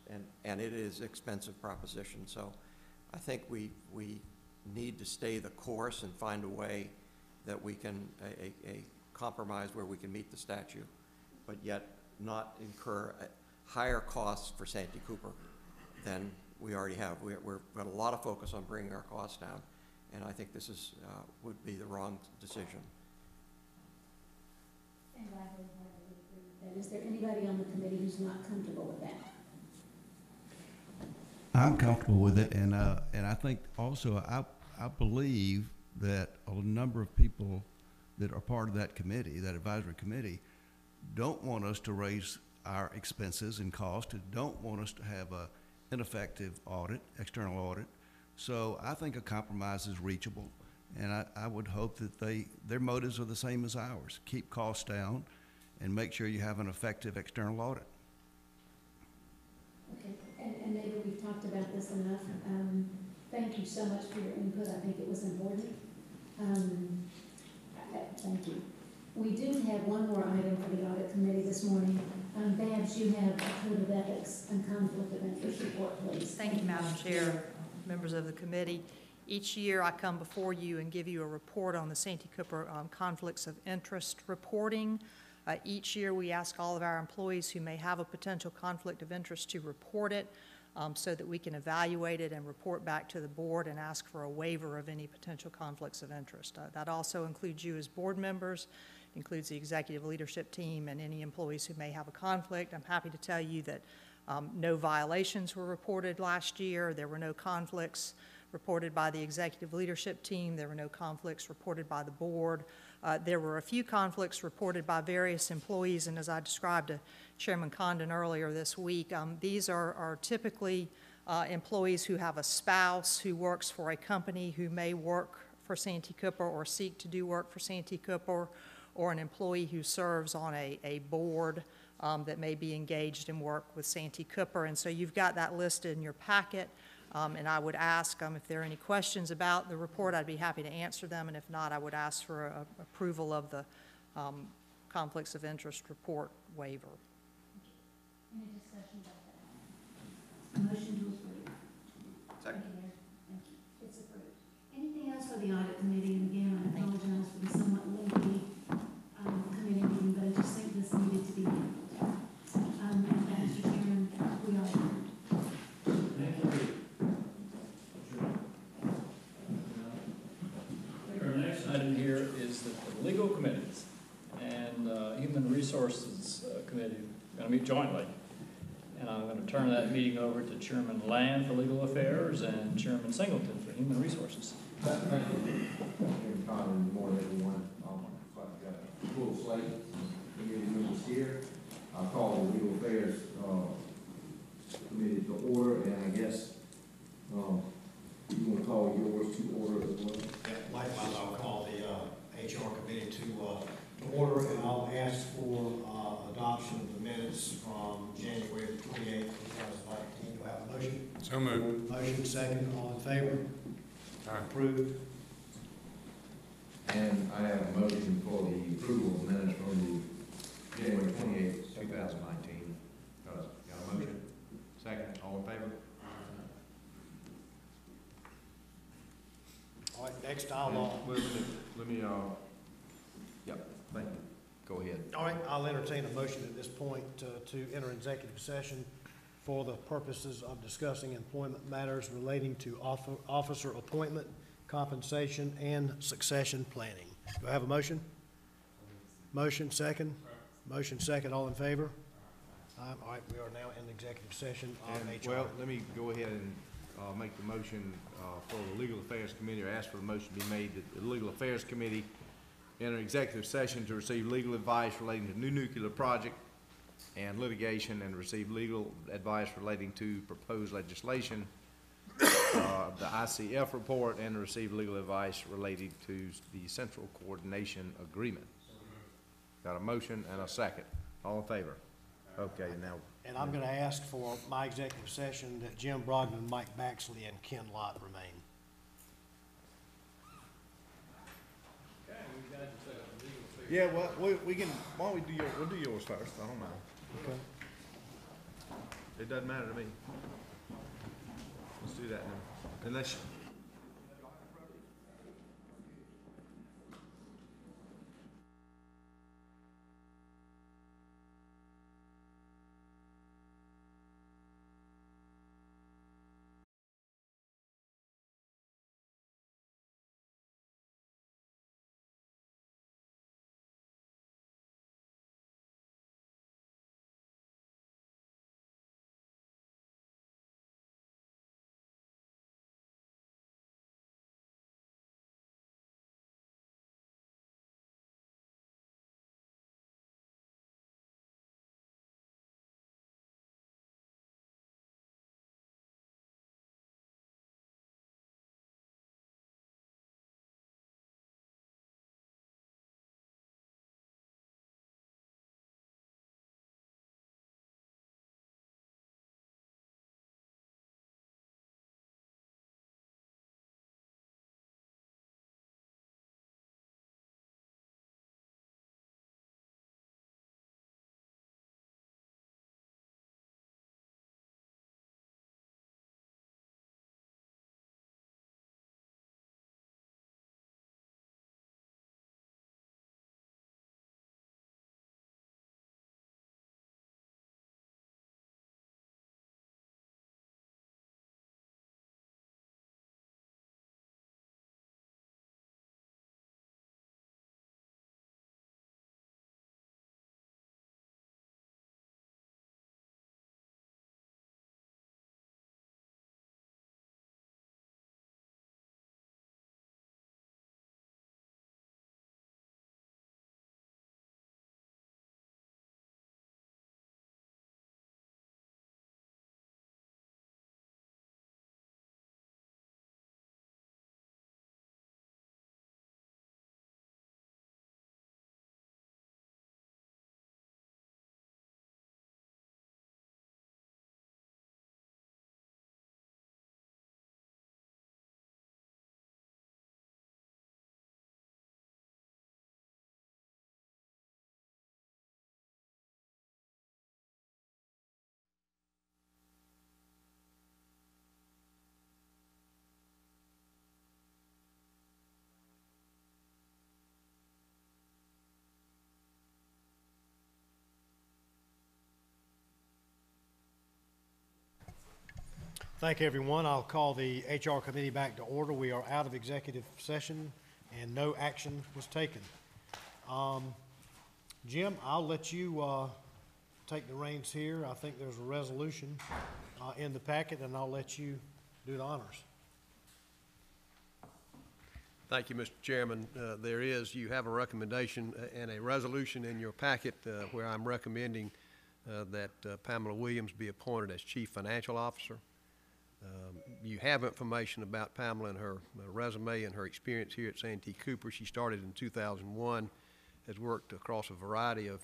and it is an expensive proposition. So I think we need to stay the course and find a way that we can, a compromise where we can meet the statute, but yet not incur higher costs for Santee Cooper than we already have. We've got a lot of focus on bringing our costs down, and I think this would be the wrong decision. And I wholeheartedly agree with that. Is there anybody on the committee who's not comfortable with that? I'm comfortable with it, and I think also I believe that a number of people that are part of that committee, that advisory committee, don't want us to raise our expenses and costs, don't want us to have a ineffective audit, external audit. So I think a compromise is reachable, and I would hope that their motives are the same as ours. Keep costs down and make sure you have an effective external audit. Okay, and maybe we've talked about this enough. Thank you so much for your input. I think it was important. Okay, thank you. We do have one more item for the audit committee this morning. Babs, you have a code of ethics and conflict of interest report, please. Thank you, Madam Chair, members of the committee. Each year I come before you and give you a report on the Santee Cooper conflicts of interest reporting. Each year we ask all of our employees who may have a potential conflict of interest to report it so that we can evaluate it and report back to the board and ask for a waiver of any potential conflicts of interest. That also includes you as board members, includes the executive leadership team and any employees who may have a conflict. I'm happy to tell you that no violations were reported last year. There were no conflicts reported by the executive leadership team. There were no conflicts reported by the board. There were a few conflicts reported by various employees, and as I described to Chairman Condon earlier this week, these are typically employees who have a spouse who works for a company who may work for Santee Cooper or seek to do work for Santee Cooper, or an employee who serves on a board that may be engaged in work with Santee Cooper. And so you've got that listed in your packet. And I would ask if there are any questions about the report, I'd be happy to answer them. And if not, I would ask for approval of the conflicts of interest report waiver. Any discussion about that? A motion to approve. Second. Thank you. It's approved. Anything else for the audit committee? And again, I apologize for the somewhat lengthy committee meeting, but I just think this needed to be handled. And Mr. Chairman, we are adjourned. Thank you. Our next item here is the legal committees, and Human Resources Committee are going to meet jointly. And I'm going to turn that meeting over to Chairman Land for Legal Affairs and Chairman Singleton for Human Resources. Thank you. Good morning, everyone. I've got a full slate of committee members here. I'll call the Legal Affairs Committee to order, and I guess you want to call yours to order as well? Yeah, likewise, I'll call the HR committee to order, and I'll ask for adoption of the minutes from January 28th, 2019. Do I have a motion? So moved. Motion second, all in favor? Approved. And I have a motion for the approval of minutes from the January 28th, 2019. Got a motion? Second, all in favor? All right, next I'll, Let me, yep, thank you. Go ahead. all right, I'll entertain a motion at this point to enter executive session for the purposes of discussing employment matters relating to officer appointment, compensation, and succession planning. Do I have a motion? Motion second? Motion second, all in favor? All right, we are now in executive session on HR. Well, let me go ahead and make the motion for the Legal Affairs Committee, or ask for the motion to be made that the Legal Affairs Committee enter executive session to receive legal advice relating to new nuclear project and litigation, and receive legal advice relating to proposed legislation, the ICF report, and receive legal advice relating to the Central Coordination Agreement. Got a motion and a second. All in favor? Okay, now. And I'm going to ask for my executive session that Jim Brogdon, Mike Baxley, and Ken Lott remain. Yeah, well, we can, why don't we do we'll do yours first, I don't mind. Okay. It doesn't matter to me. Let's do that now. Unless, Thank you, everyone. I'll call the HR committee back to order. We are out of executive session and no action was taken. Jim, I'll let you take the reins here. I think there's a resolution in the packet, and I'll let you do the honors. Thank you, Mr. Chairman. You have a recommendation and a resolution in your packet where I'm recommending that Pamela Williams be appointed as Chief Financial Officer. You have information about Pamela and her resume and her experience here at Santee Cooper. She started in 2001, has worked across a variety of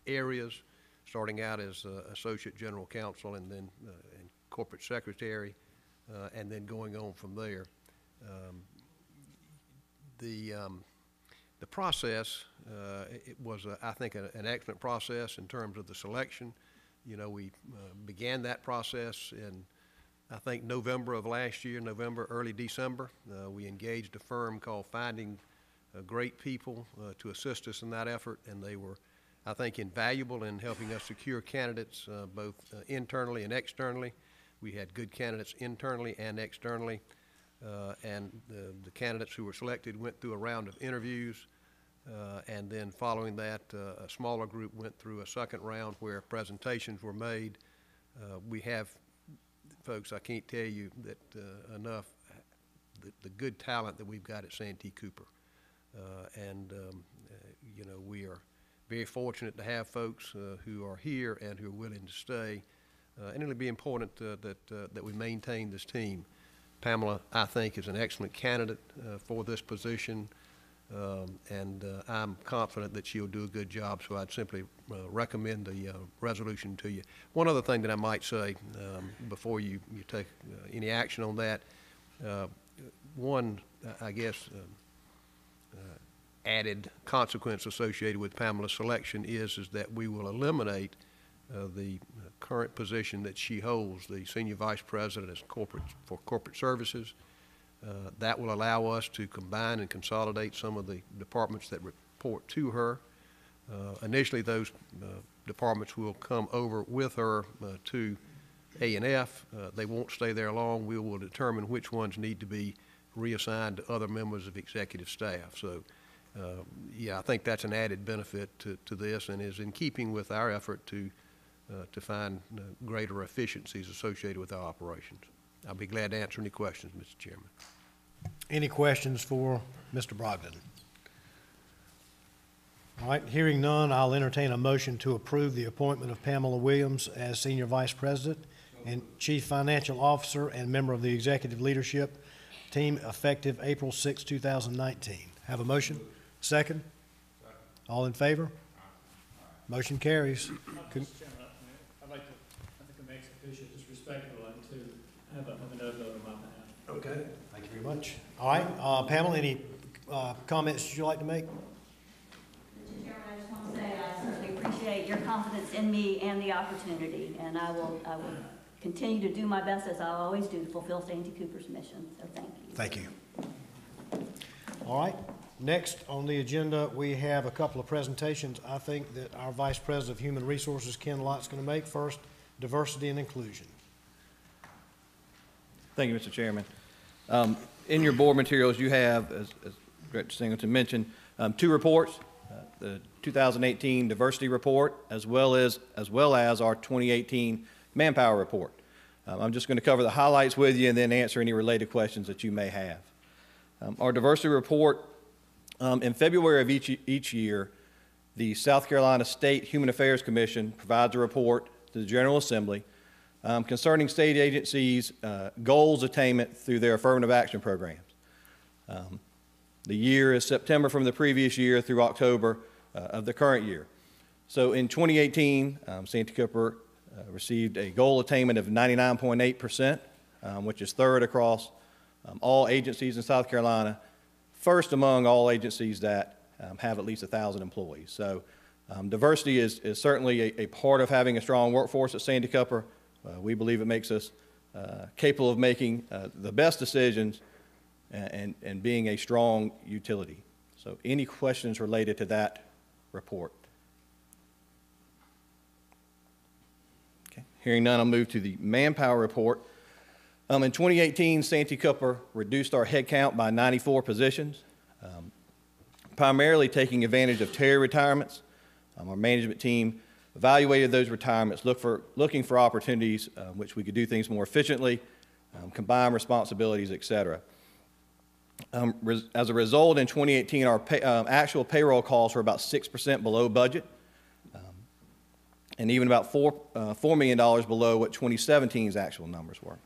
areas, starting out as Associate General Counsel and then and Corporate Secretary, and then going on from there. The process, it was, I think, an excellent process in terms of the selection. You know, we began that process in, I think, November of last year, early December. We engaged a firm called Finding Great People to assist us in that effort, and they were, I think, invaluable in helping us secure candidates both internally and externally. We had good candidates internally and externally, and the candidates who were selected went through a round of interviews, and then following that, a smaller group went through a second round where presentations were made. We have, folks, I can't tell you that enough, the good talent that we've got at Santee Cooper. You know, we are very fortunate to have folks who are here and who are willing to stay. And it'll be important that we maintain this team. Pamela, I think, is an excellent candidate for this position, and I'm confident that she'll do a good job, so I'd simply recommend the resolution to you. One other thing that I might say before you take any action on that, I guess, added consequence associated with Pamela's selection is that we will eliminate the current position that she holds, the Senior Vice President for Corporate Services. That will allow us to combine and consolidate some of the departments that report to her. Initially, those departments will come over with her to A&F. They won't stay there long. We will determine which ones need to be reassigned to other members of executive staff. So, yeah, I think that's an added benefit to this and is in keeping with our effort to find greater efficiencies associated with our operations. I'll be glad to answer any questions, Mr. Chairman. Any questions for Mr. Brogdon? All right, hearing none, I'll entertain a motion to approve the appointment of Pamela Williams as Senior Vice President and Chief Financial Officer and member of the Executive Leadership Team effective April 6, 2019. Have a motion? Second? All in favor? Motion carries. Mr. Chairman, I'd like to, I think it makes official disrespectful to have a no vote on my behalf. Okay, thank you very much. All right, Pamela, any comments you'd like to make? Mr. Chairman, I just want to say I certainly appreciate your confidence in me and the opportunity, and I will continue to do my best, as I always do, to fulfill Santee Cooper's mission. So thank you. Thank you. All right. Next on the agenda, we have a couple of presentations I think that our Vice President of Human Resources, Ken Lott's going to make. First, diversity and inclusion. Thank you, Mr. Chairman. In your board materials, you have, as Director Singleton mentioned, two reports, the 2018 diversity report, as well as our 2018 manpower report. I'm just going to cover the highlights with you and then answer any related questions that you may have. Our diversity report, in February of each year, the South Carolina State Human Affairs Commission provides a report to the General Assembly concerning state agencies' goals attainment through their affirmative action programs. The year is September from the previous year through October of the current year. So in 2018, Santee Cooper received a goal attainment of 99.8%, which is third across all agencies in South Carolina, first among all agencies that have at least 1,000 employees. So diversity is certainly a part of having a strong workforce at Santee Cooper. We believe it makes us capable of making the best decisions and being a strong utility. So any questions related to that report? Okay. Hearing none, I'll move to the manpower report. In 2018, Santee Cooper reduced our headcount by 94 positions, primarily taking advantage of Terry retirements. Our management team evaluated those retirements, looking for opportunities which we could do things more efficiently, combine responsibilities, et cetera. As a result, in 2018, our actual payroll costs were about 6% below budget, and even about $4 million below what 2017's actual numbers were.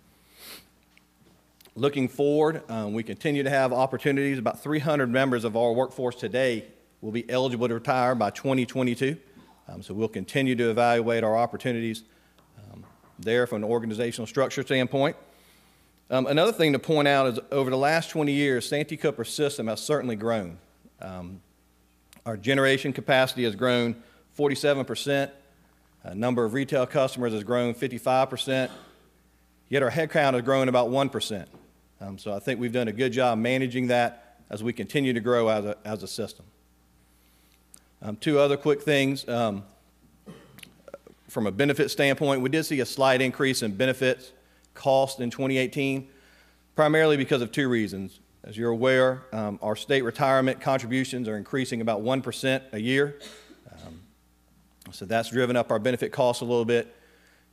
Looking forward, we continue to have opportunities. About 300 members of our workforce today will be eligible to retire by 2022. So we'll continue to evaluate our opportunities there from an organizational structure standpoint. Another thing to point out is over the last 20 years, Santee Cooper's system has certainly grown. Our generation capacity has grown 47%. Number of retail customers has grown 55%. Yet our headcount has grown about 1%. So I think we've done a good job managing that as we continue to grow as a system. Two other quick things. From a benefit standpoint, we did see a slight increase in benefits cost in 2018, primarily because of two reasons. As you're aware, our state retirement contributions are increasing about 1% a year. So that's driven up our benefit costs a little bit.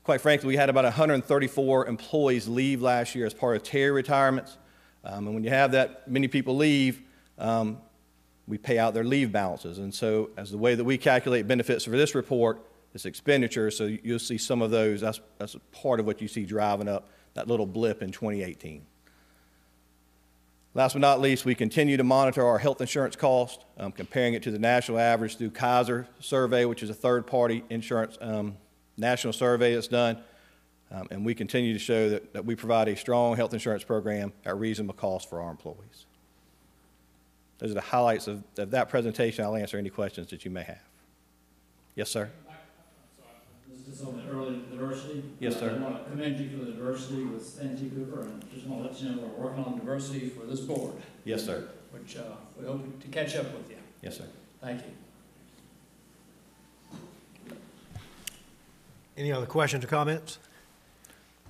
Quite frankly, we had about 134 employees leave last year as part of Terry retirements. And when you have that many people leave, we pay out their leave balances. And so as the way that we calculate benefits for this report, it's expenditure, so you'll see some of those. That's part of what you see driving up that little blip in 2018. Last but not least, we continue to monitor our health insurance cost, comparing it to the national average through Kaiser survey, which is a third-party insurance national survey that's done. And we continue to show that we provide a strong health insurance program at reasonable cost for our employees. Those are the highlights of that presentation. I'll answer any questions that you may have. Yes, sir. This is on the early diversity. Yes, sir. I want to commend you for the diversity with Santee Cooper, and just want to let you know we're working on diversity for this board. Yes, sir. Which we hope to catch up with you. Yes, sir. Thank you. Any other questions or comments?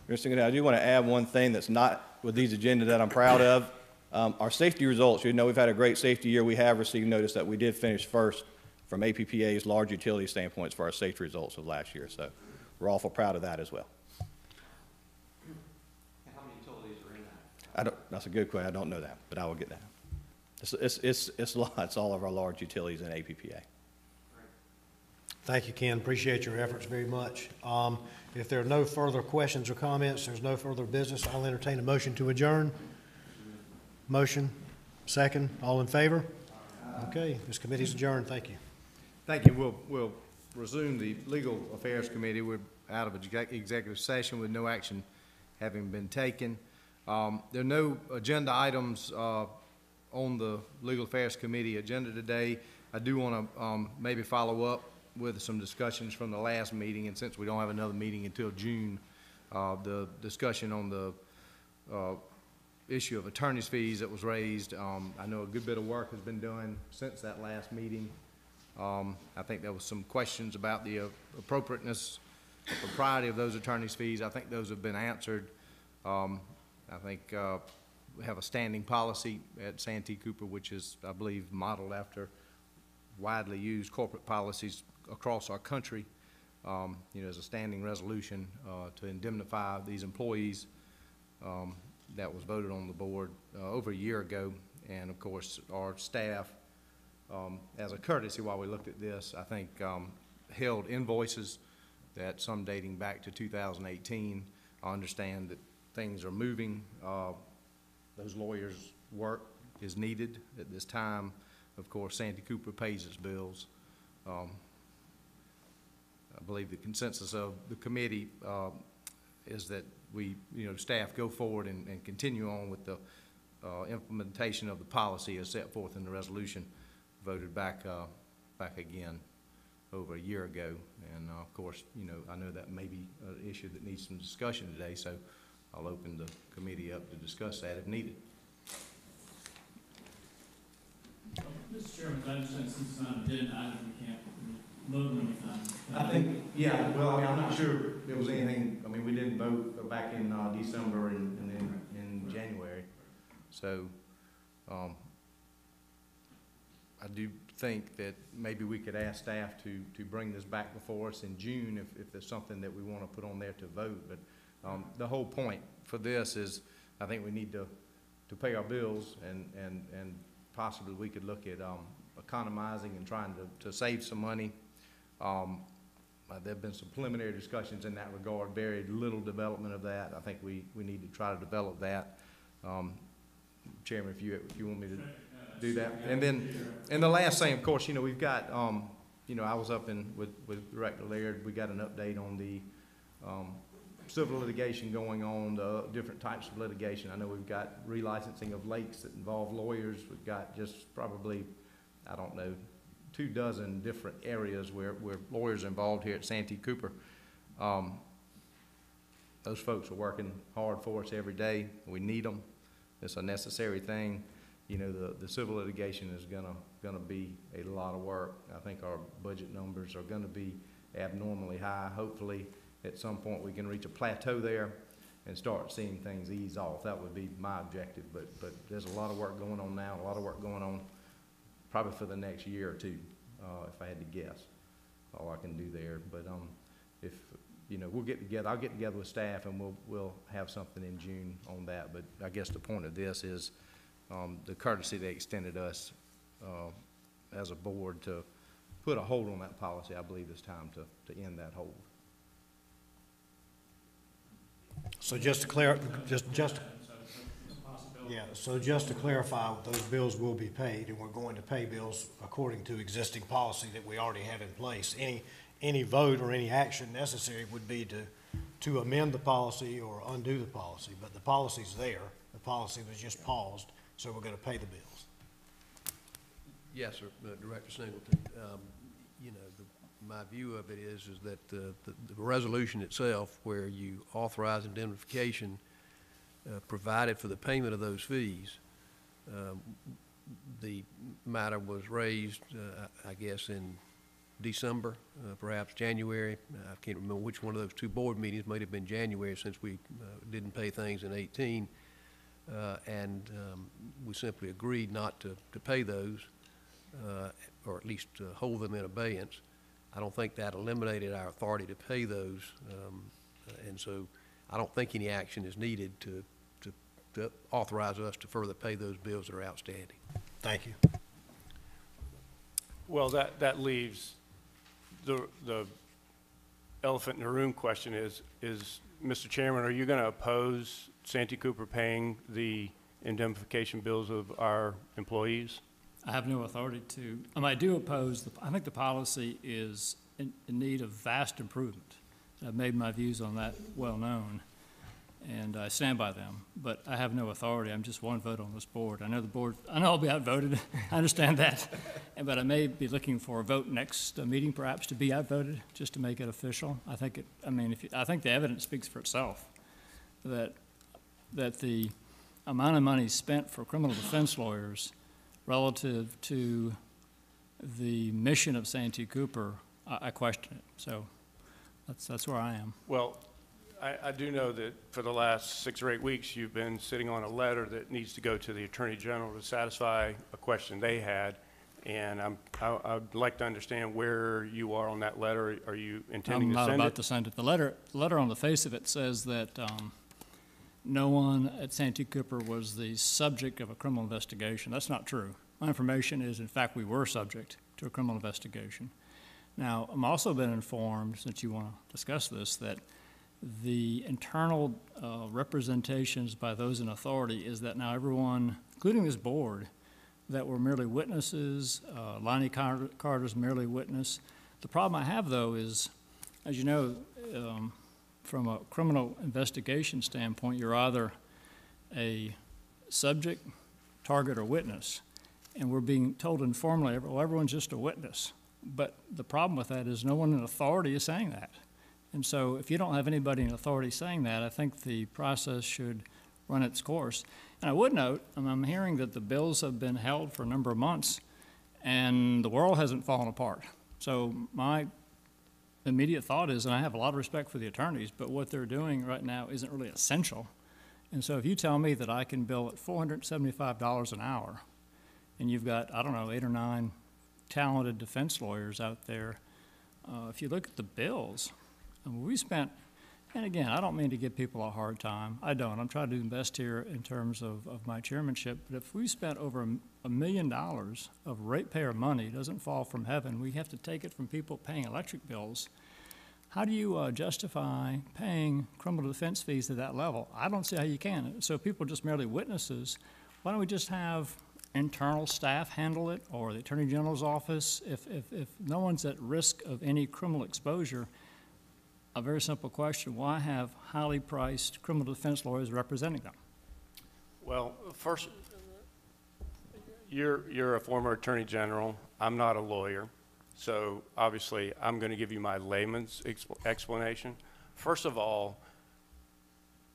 Mr. Secretary, I do want to add one thing that's not with these agendas that I'm proud of. Our safety results, you know, we've had a great safety year. We have received notice that we did finish first from APPA's large utility standpoints for our safety results of last year. So we're awful proud of that as well. And how many utilities are in that? That's a good question. I don't know that, but I will get that. It's a lot. It's all of our large utilities in APPA. Thank you, Ken. Appreciate your efforts very much. If there are no further questions or comments, there's no further business, I'll entertain a motion to adjourn. Motion, second, all in favor? Okay, this committee's adjourned. Thank you. Thank you. We'll resume the Legal Affairs Committee. We're out of executive session with no action having been taken. There are no agenda items on the Legal Affairs Committee agenda today. I do want to maybe follow up with some discussions from the last meeting, and since we don't have another meeting until June, the discussion on the issue of attorney's fees that was raised. I know a good bit of work has been done since that last meeting. I think there was some questions about the appropriateness, the propriety of those attorney's fees. I think those have been answered. I think we have a standing policy at Santee Cooper, which is, I believe, modeled after widely used corporate policies across our country. You know, as a standing resolution to indemnify these employees that was voted on the board over a year ago. And of course, our staff, as a courtesy while we looked at this, I think held invoices that some dating back to 2018. I understand that things are moving. Those lawyers' work is needed at this time. Of course, Santee Cooper pays its bills. I believe the consensus of the committee is that we, staff go forward and continue on with the implementation of the policy as set forth in the resolution voted back again over a year ago. And of course, I know that may be an issue that needs some discussion today, so I'll open the committee up to discuss that if needed. Mr. Chairman, I understand since it's not an agenda item, we can't vote on anything. I think, yeah, well, I'm not sure there was anything, we didn't vote back in December and then So I do think that maybe we could ask staff to bring this back before us in June if there's something that we want to put on there to vote. But the whole point for this is I think we need to pay our bills, and possibly we could look at economizing and trying to save some money. There have been some preliminary discussions in that regard, very little development of that. I think we need to try to develop that. Chairman, if you want me to do that. And the last thing, of course, we've got, I was up with Director Laird. We got an update on the civil litigation going on, the different types of litigation. I know we've got relicensing of lakes that involve lawyers. We've got just probably, I don't know, 24 different areas where lawyers are involved here at Santee Cooper. Those folks are working hard for us every day. We need them. It's a necessary thing. The civil litigation is gonna be a lot of work. I think our budget numbers are gonna be abnormally high. Hopefully, at some point, we can reach a plateau there and start seeing things ease off. That would be my objective. But there's a lot of work going on now. A lot of work going on probably for the next year or two, if I had to guess. All I can do there. But if we'll get together. I'll get together with staff and we'll have something in June on that. But I guess the point of this is the courtesy they extended us as a board to put a hold on that policy. I believe it's time to end that hold. So just to clarify, those bills will be paid, and we're going to pay bills according to existing policy that we already have in place. Any vote or any action necessary would be to amend the policy or undo the policy, but the policy's there. The policy was just paused, so we're going to pay the bills. Yes, sir, Director Singleton. My view of it is that the resolution itself, where you authorize indemnification provided for the payment of those fees, the matter was raised, I guess, in December, perhaps January. I can't remember which one of those two board meetings. Might have been January, since we didn't pay things in 18, and we simply agreed not to pay those, or at least hold them in abeyance. I don't think that eliminated our authority to pay those, and so I don't think any action is needed to authorize us to further pay those bills that are outstanding. Thank you. Well, that leaves the elephant in the room question is, Mr. Chairman, are you going to oppose Santee Cooper paying the indemnification bills of our employees? I have no authority to. I do oppose. I think the policy is in need of vast improvement. I've made my views on that well known, and I stand by them. But I have no authority. I'm just one vote on this board. I know the board. I know I'll be outvoted. I understand that, but I may be looking for a vote next meeting, perhaps, to be outvoted, just to make it official. I think it. I think the evidence speaks for itself. That the amount of money spent for criminal defense lawyers relative to the mission of Santee Cooper, I question it. So that's where I am. Well, I do know that for the last 6 or 8 weeks, you've been sitting on a letter that needs to go to the Attorney General to satisfy a question they had, and I'd like to understand where you are on that letter. Are you intending to send it? I'm not about to send it. The letter on the face of it says that no one at Santee Cooper was the subject of a criminal investigation. That's not true. My information is, in fact, we were subject to a criminal investigation. Now, I'm also been informed, since you want to discuss this, that the internal representations by those in authority is that now everyone, including this board, that were merely witnesses, Lonnie Carter's merely witness. The problem I have, though, is, as you know, from a criminal investigation standpoint, you're either a subject, target, or witness. And we're being told informally, well, everyone's just a witness. But the problem with that is no one in authority is saying that. And so if you don't have anybody in authority saying that, I think the process should run its course. And I would note, I'm hearing that the bills have been held for a number of months, and the world hasn't fallen apart. So my immediate thought is, and I have a lot of respect for the attorneys, but what they're doing right now isn't really essential. And so if you tell me that I can bill at $475 an hour, and you've got, I don't know, 8 or 9 talented defense lawyers out there, if you look at the bills, I mean, we spent, and again, I don't mean to give people a hard time. I don't. I'm trying to do the best here in terms of my chairmanship. But if we spent over $1 million of ratepayer money, it doesn't fall from heaven. We have to take it from people paying electric bills. How do you justify paying criminal defense fees to that level? I don't see how you can. So if people are just merely witnesses, why don't we just have internal staff handle it, or the Attorney General's office? If no one's at risk of any criminal exposure, a very simple question: why have highly priced criminal defense lawyers representing them? Well, first, you're a former Attorney General. I'm not a lawyer. So obviously, I'm going to give you my layman's explanation. First of all,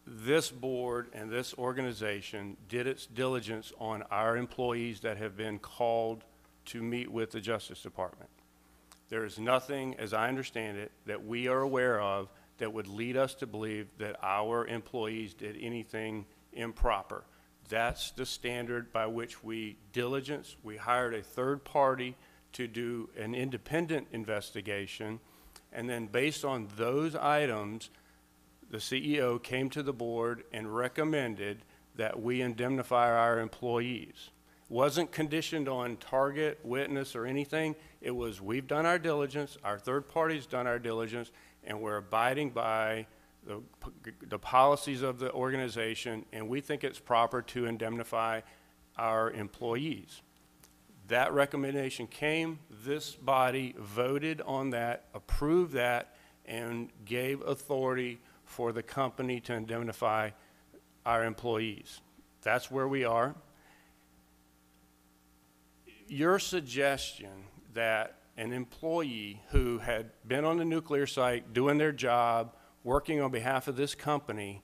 this board and this organization did its diligence on our employees that have been called to meet with the Justice Department. There is nothing, as I understand it, that we are aware of that would lead us to believe that our employees did anything improper. That's the standard by which we diligence. We hired a third party to do an independent investigation, and then based on those items, the CEO came to the board and recommended that we indemnify our employees. Wasn't conditioned on target, witness, or anything. It was, we've done our diligence, our third party's done our diligence, and we're abiding by the policies of the organization, and we think it's proper to indemnify our employees. That recommendation came, this body voted on that, approved that, and gave authority for the company to indemnify our employees. That's where we are. Your suggestion that an employee who had been on the nuclear site doing their job, working on behalf of this company,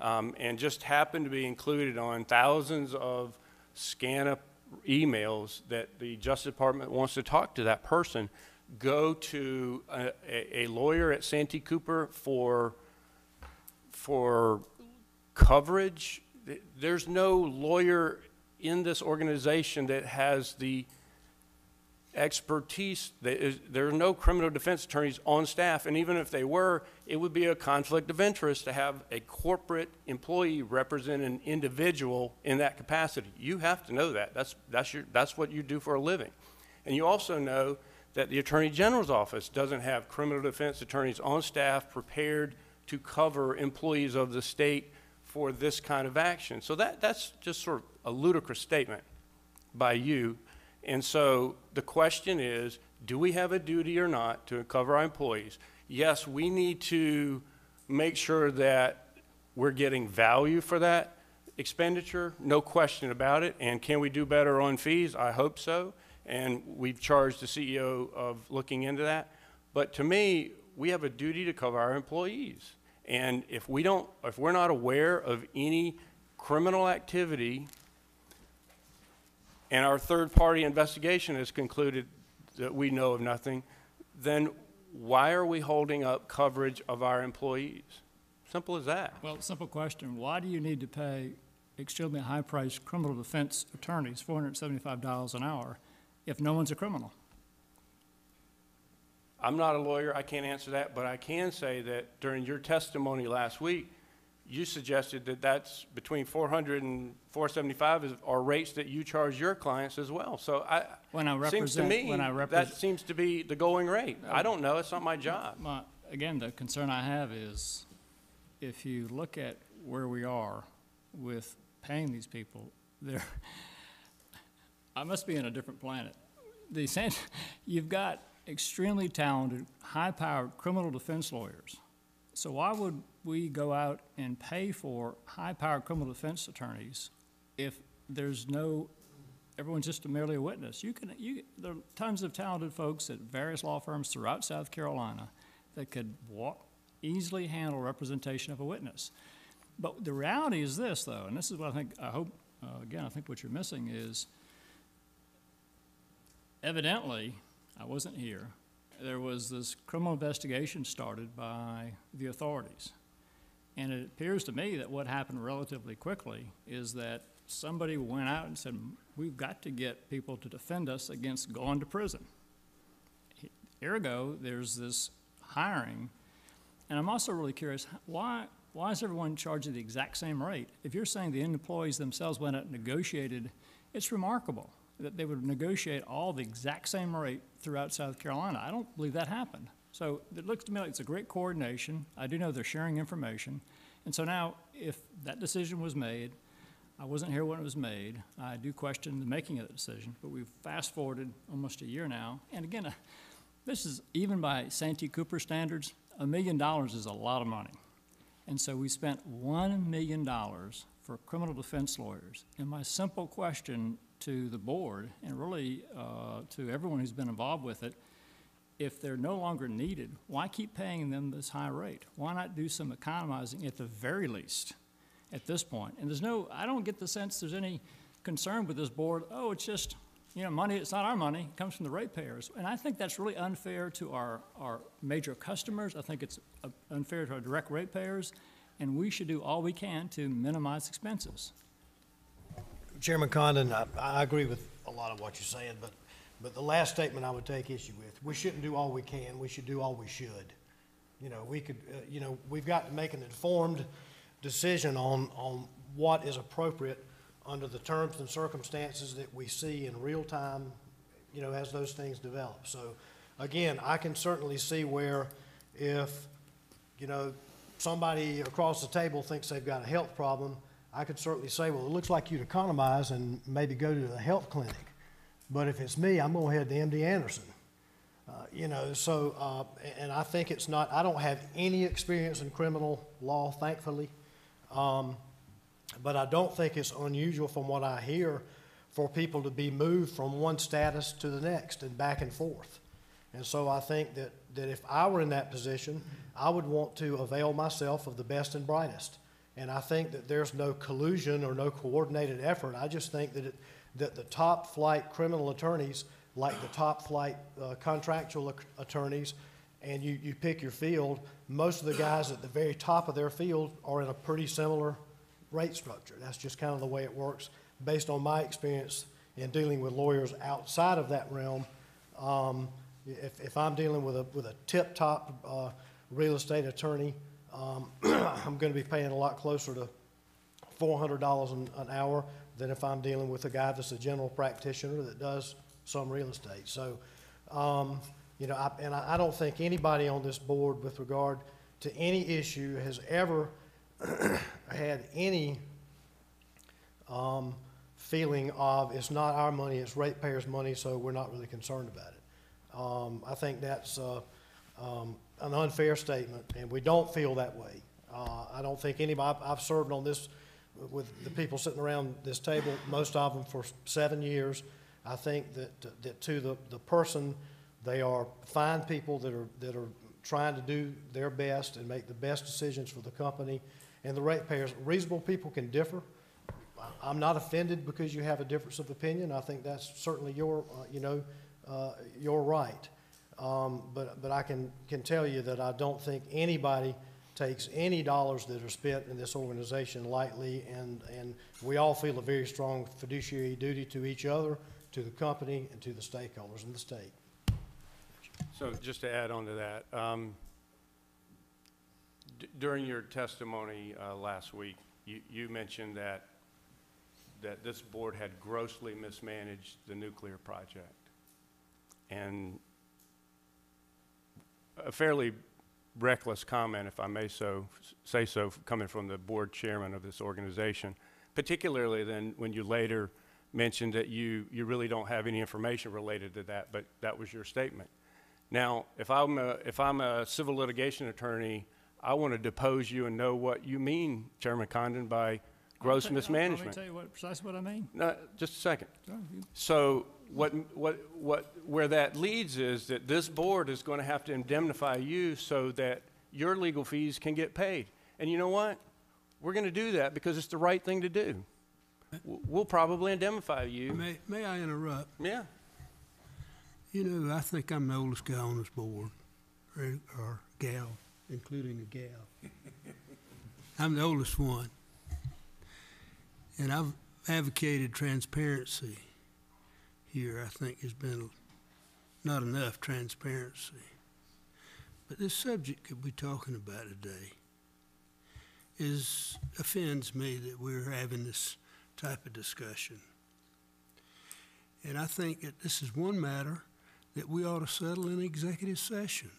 and just happened to be included on thousands of scan-up emails that the Justice Department wants to talk to that person, go to a lawyer at Santee Cooper for coverage. There's no lawyer in this organization that has the expertise. There are no criminal defense attorneys on staff, and even if they were, it would be a conflict of interest to have a corporate employee represent an individual in that capacity. You have to know that. That's what you do for a living. And you also know that the Attorney General's office doesn't have criminal defense attorneys on staff prepared to cover employees of the state for this kind of action. So that's just sort of a ludicrous statement by you. And so the question is, do we have a duty or not to cover our employees? Yes, we need to make sure that we're getting value for that expenditure, no question about it. And can we do better on fees? I hope so. And we've charged the CEO of looking into that. But to me, we have a duty to cover our employees. And if we're not aware of any criminal activity, and our third-party investigation has concluded that we know of nothing, then why are we holding up coverage of our employees? Simple as that. Well, simple question. Why do you need to pay extremely high-priced criminal defense attorneys $475 an hour if no one's a criminal? I'm not a lawyer. I can't answer that, but I can say that during your testimony last week, you suggested that that's between $400 and $475 are rates that you charge your clients as well. So seems to me that seems to be the going rate. I don't know. It's not my job. Again, the concern I have is if you look at where we are with paying these people, I must be in a different planet. You've got extremely talented, high-powered criminal defense lawyers. So why would we go out and pay for high-powered criminal defense attorneys if everyone's just merely a witness? There are tons of talented folks at various law firms throughout South Carolina that could easily handle representation of a witness. But the reality is this, though, and this is what I think what you're missing is, evidently, I wasn't here, there was this criminal investigation started by the authorities. And it appears to me that what happened relatively quickly is that somebody went out and said, we've got to get people to defend us against going to prison. Ergo, there's this hiring. And I'm also really curious, why is everyone charging the exact same rate? If you're saying the employees themselves went out and negotiated, it's remarkable that they would negotiate all the exact same rate throughout South Carolina. I don't believe that happened. So it looks to me like it's a great coordination. I do know they're sharing information. And so now, if that decision was made, I wasn't here when it was made. I do question the making of the decision, but we've fast-forwarded almost a year now. And again, this is, even by Santee Cooper standards, $1 million is a lot of money. And so we spent $1 million for criminal defense lawyers. And my simple question to the board, and really to everyone who's been involved with it, if they're no longer needed, why keep paying them this high rate? Why not do some economizing at the very least at this point? And I don't get the sense there's any concern with this board, oh, it's just, money, it's not our money, it comes from the ratepayers. And I think that's really unfair to our major customers. I think it's unfair to our direct ratepayers, and we should do all we can to minimize expenses. Chairman Condon, I agree with a lot of what you're saying, but the last statement I would take issue with, we shouldn't do all we can, we should do all we should. We've got to make an informed decision on what is appropriate under the terms and circumstances that we see in real time, as those things develop. So again, I can certainly see where if, somebody across the table thinks they've got a health problem, I could certainly say, well, it looks like you'd economize and maybe go to the health clinic. But if it's me, I'm going to head to MD Anderson. And I think it's not, I don't have any experience in criminal law, thankfully. But I don't think it's unusual from what I hear for people to be moved from one status to the next and back and forth. And so I think that if I were in that position, I would want to avail myself of the best and brightest. And I think that there's no collusion or no coordinated effort. I just think that the top flight criminal attorneys, like the top flight contractual attorneys, and you pick your field, most of the guys at the very top of their field are in a pretty similar rate structure. That's just kind of the way it works based on my experience in dealing with lawyers outside of that realm. If I'm dealing with a tip-top real estate attorney, I'm going to be paying a lot closer to $400 an hour than if I'm dealing with a guy that's a general practitioner that does some real estate. So, I don't think anybody on this board with regard to any issue has ever had any feeling of it's not our money, it's ratepayers' money, so we're not really concerned about it. I think that's an unfair statement, and we don't feel that way. I don't think anybody, I've served on this with the people sitting around this table, most of them for 7 years. I think that to the person, they are fine people that are trying to do their best and make the best decisions for the company and the ratepayers. Reasonable people can differ. I'm not offended because you have a difference of opinion. I think that's certainly your right. But I can tell you that I don't think anybody takes any dollars that are spent in this organization lightly, and we all feel a very strong fiduciary duty to each other, to the company, and to the stakeholders in the state. So just to add on to that, during your testimony last week, you mentioned that this board had grossly mismanaged the nuclear project. And a fairly reckless comment, if I may say so, coming from the board chairman of this organization, particularly then when you later mentioned that you really don't have any information related to that, but that was your statement. Now, if I'm a civil litigation attorney, I want to depose you and know what you mean, Chairman Condon, by gross mismanagement. Let me tell you precisely what I mean. No, just a second. So where that leads is that this board is going to have to indemnify you so that your legal fees can get paid. And you know what? We're going to do that because it's the right thing to do. We'll probably indemnify you. May I interrupt? Yeah. I think I'm the oldest guy on this board, or gal, including a gal. I'm the oldest one. And I've advocated transparency here. I think there's been not enough transparency. But this subject that we're talking about today offends me that we're having this type of discussion. And I think that this is one matter that we ought to settle in executive session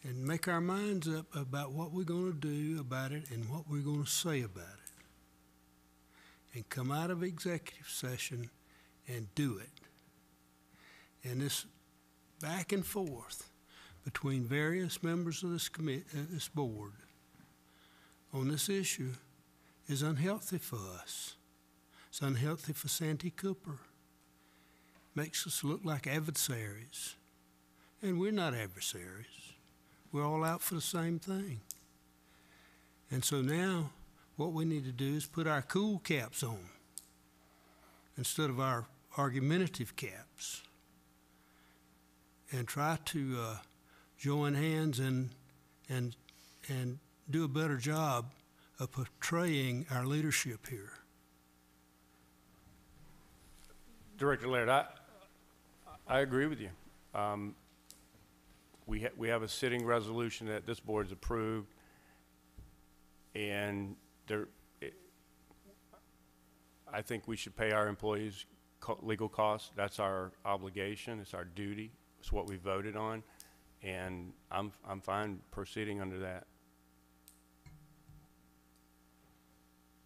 and make our minds up about what we're going to do about it and what we're going to say about it. And come out of executive session and do it. And this back and forth between various members of this board on this issue is unhealthy for us. It's unhealthy for Santee Cooper. Makes us look like adversaries. And we're not adversaries. We're all out for the same thing. And so now what we need to do is put our cool caps on instead of our argumentative caps and try to join hands and do a better job of portraying our leadership here. Director Laird, I agree with you. We have a sitting resolution that this board's approved, and I think we should pay our employees legal costs. That's our obligation. It's our duty. It's what we voted on, and I'm fine proceeding under that.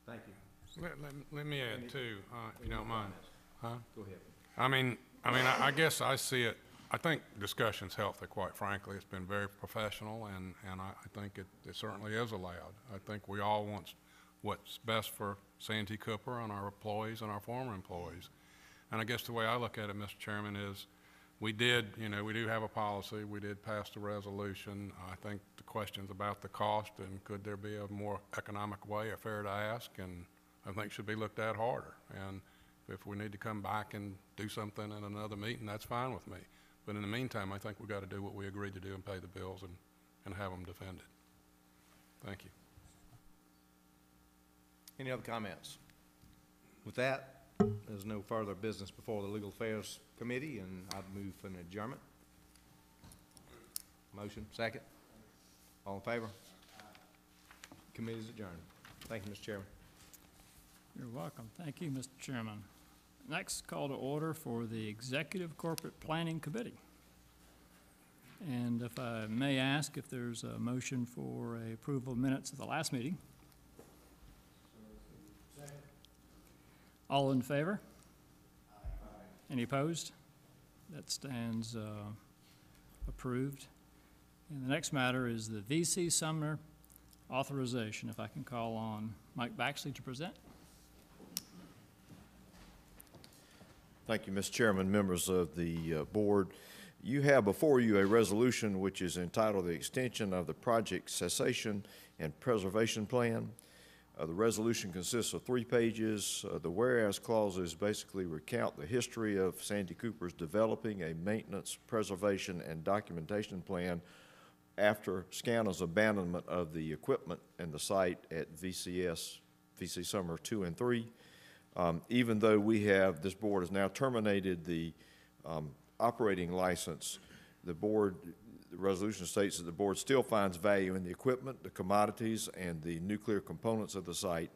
Thank you. Let me add too, if you don't mind. Huh? Go ahead. I guess I see it. I think discussion's healthy, quite frankly. It's been very professional, and I think it certainly is allowed. I think we all want what's best for Santee Cooper and our employees and our former employees. And I guess the way I look at it, Mr. Chairman, is we do have a policy. We did pass the resolution. I think the question's about the cost and could there be a more economic way or fair to ask, and I think should be looked at harder. And if we need to come back and do something in another meeting, that's fine with me. But in the meantime, I think we've got to do what we agreed to do and pay the bills and have them defended. Thank you. Any other comments? With that, there's no further business before the Legal Affairs Committee, and I'd move for an adjournment. Motion, second. All in favor? Committee is adjourned. Thank you, Mr. Chairman. You're welcome. Thank you, Mr. Chairman. Next call to order for the Executive Corporate Planning Committee. And if I may ask if there's a motion for a approval of minutes of the last meeting. All in favor? Any opposed? That stands approved. And the next matter is the VC Summer authorization. If I can call on Mike Baxley to present. Thank you, Mr. Chairman, members of the board. You have before you a resolution which is entitled the Extension of the Project Cessation and Preservation Plan. The resolution consists of 3 pages. The whereas clauses basically recount the history of Santee Cooper's developing a maintenance, preservation, and documentation plan after SCANA's abandonment of the equipment and the site at VC Summer 2 and 3. Even though this board has now terminated the operating license, the resolution states that the board still finds value in the equipment, the commodities, and the nuclear components of the site,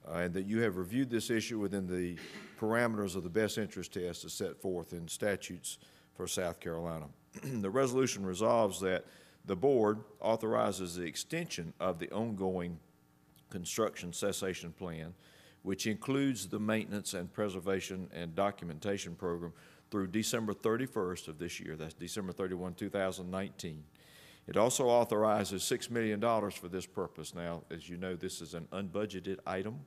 and that you have reviewed this issue within the parameters of the best interest test as set forth in statutes for South Carolina. The resolution resolves that the board authorizes the extension of the ongoing construction cessation plan, which includes the maintenance and preservation and documentation program through December 31st of this year. That's December 31, 2019. It also authorizes $6 million for this purpose. Now, as you know, this is an unbudgeted item,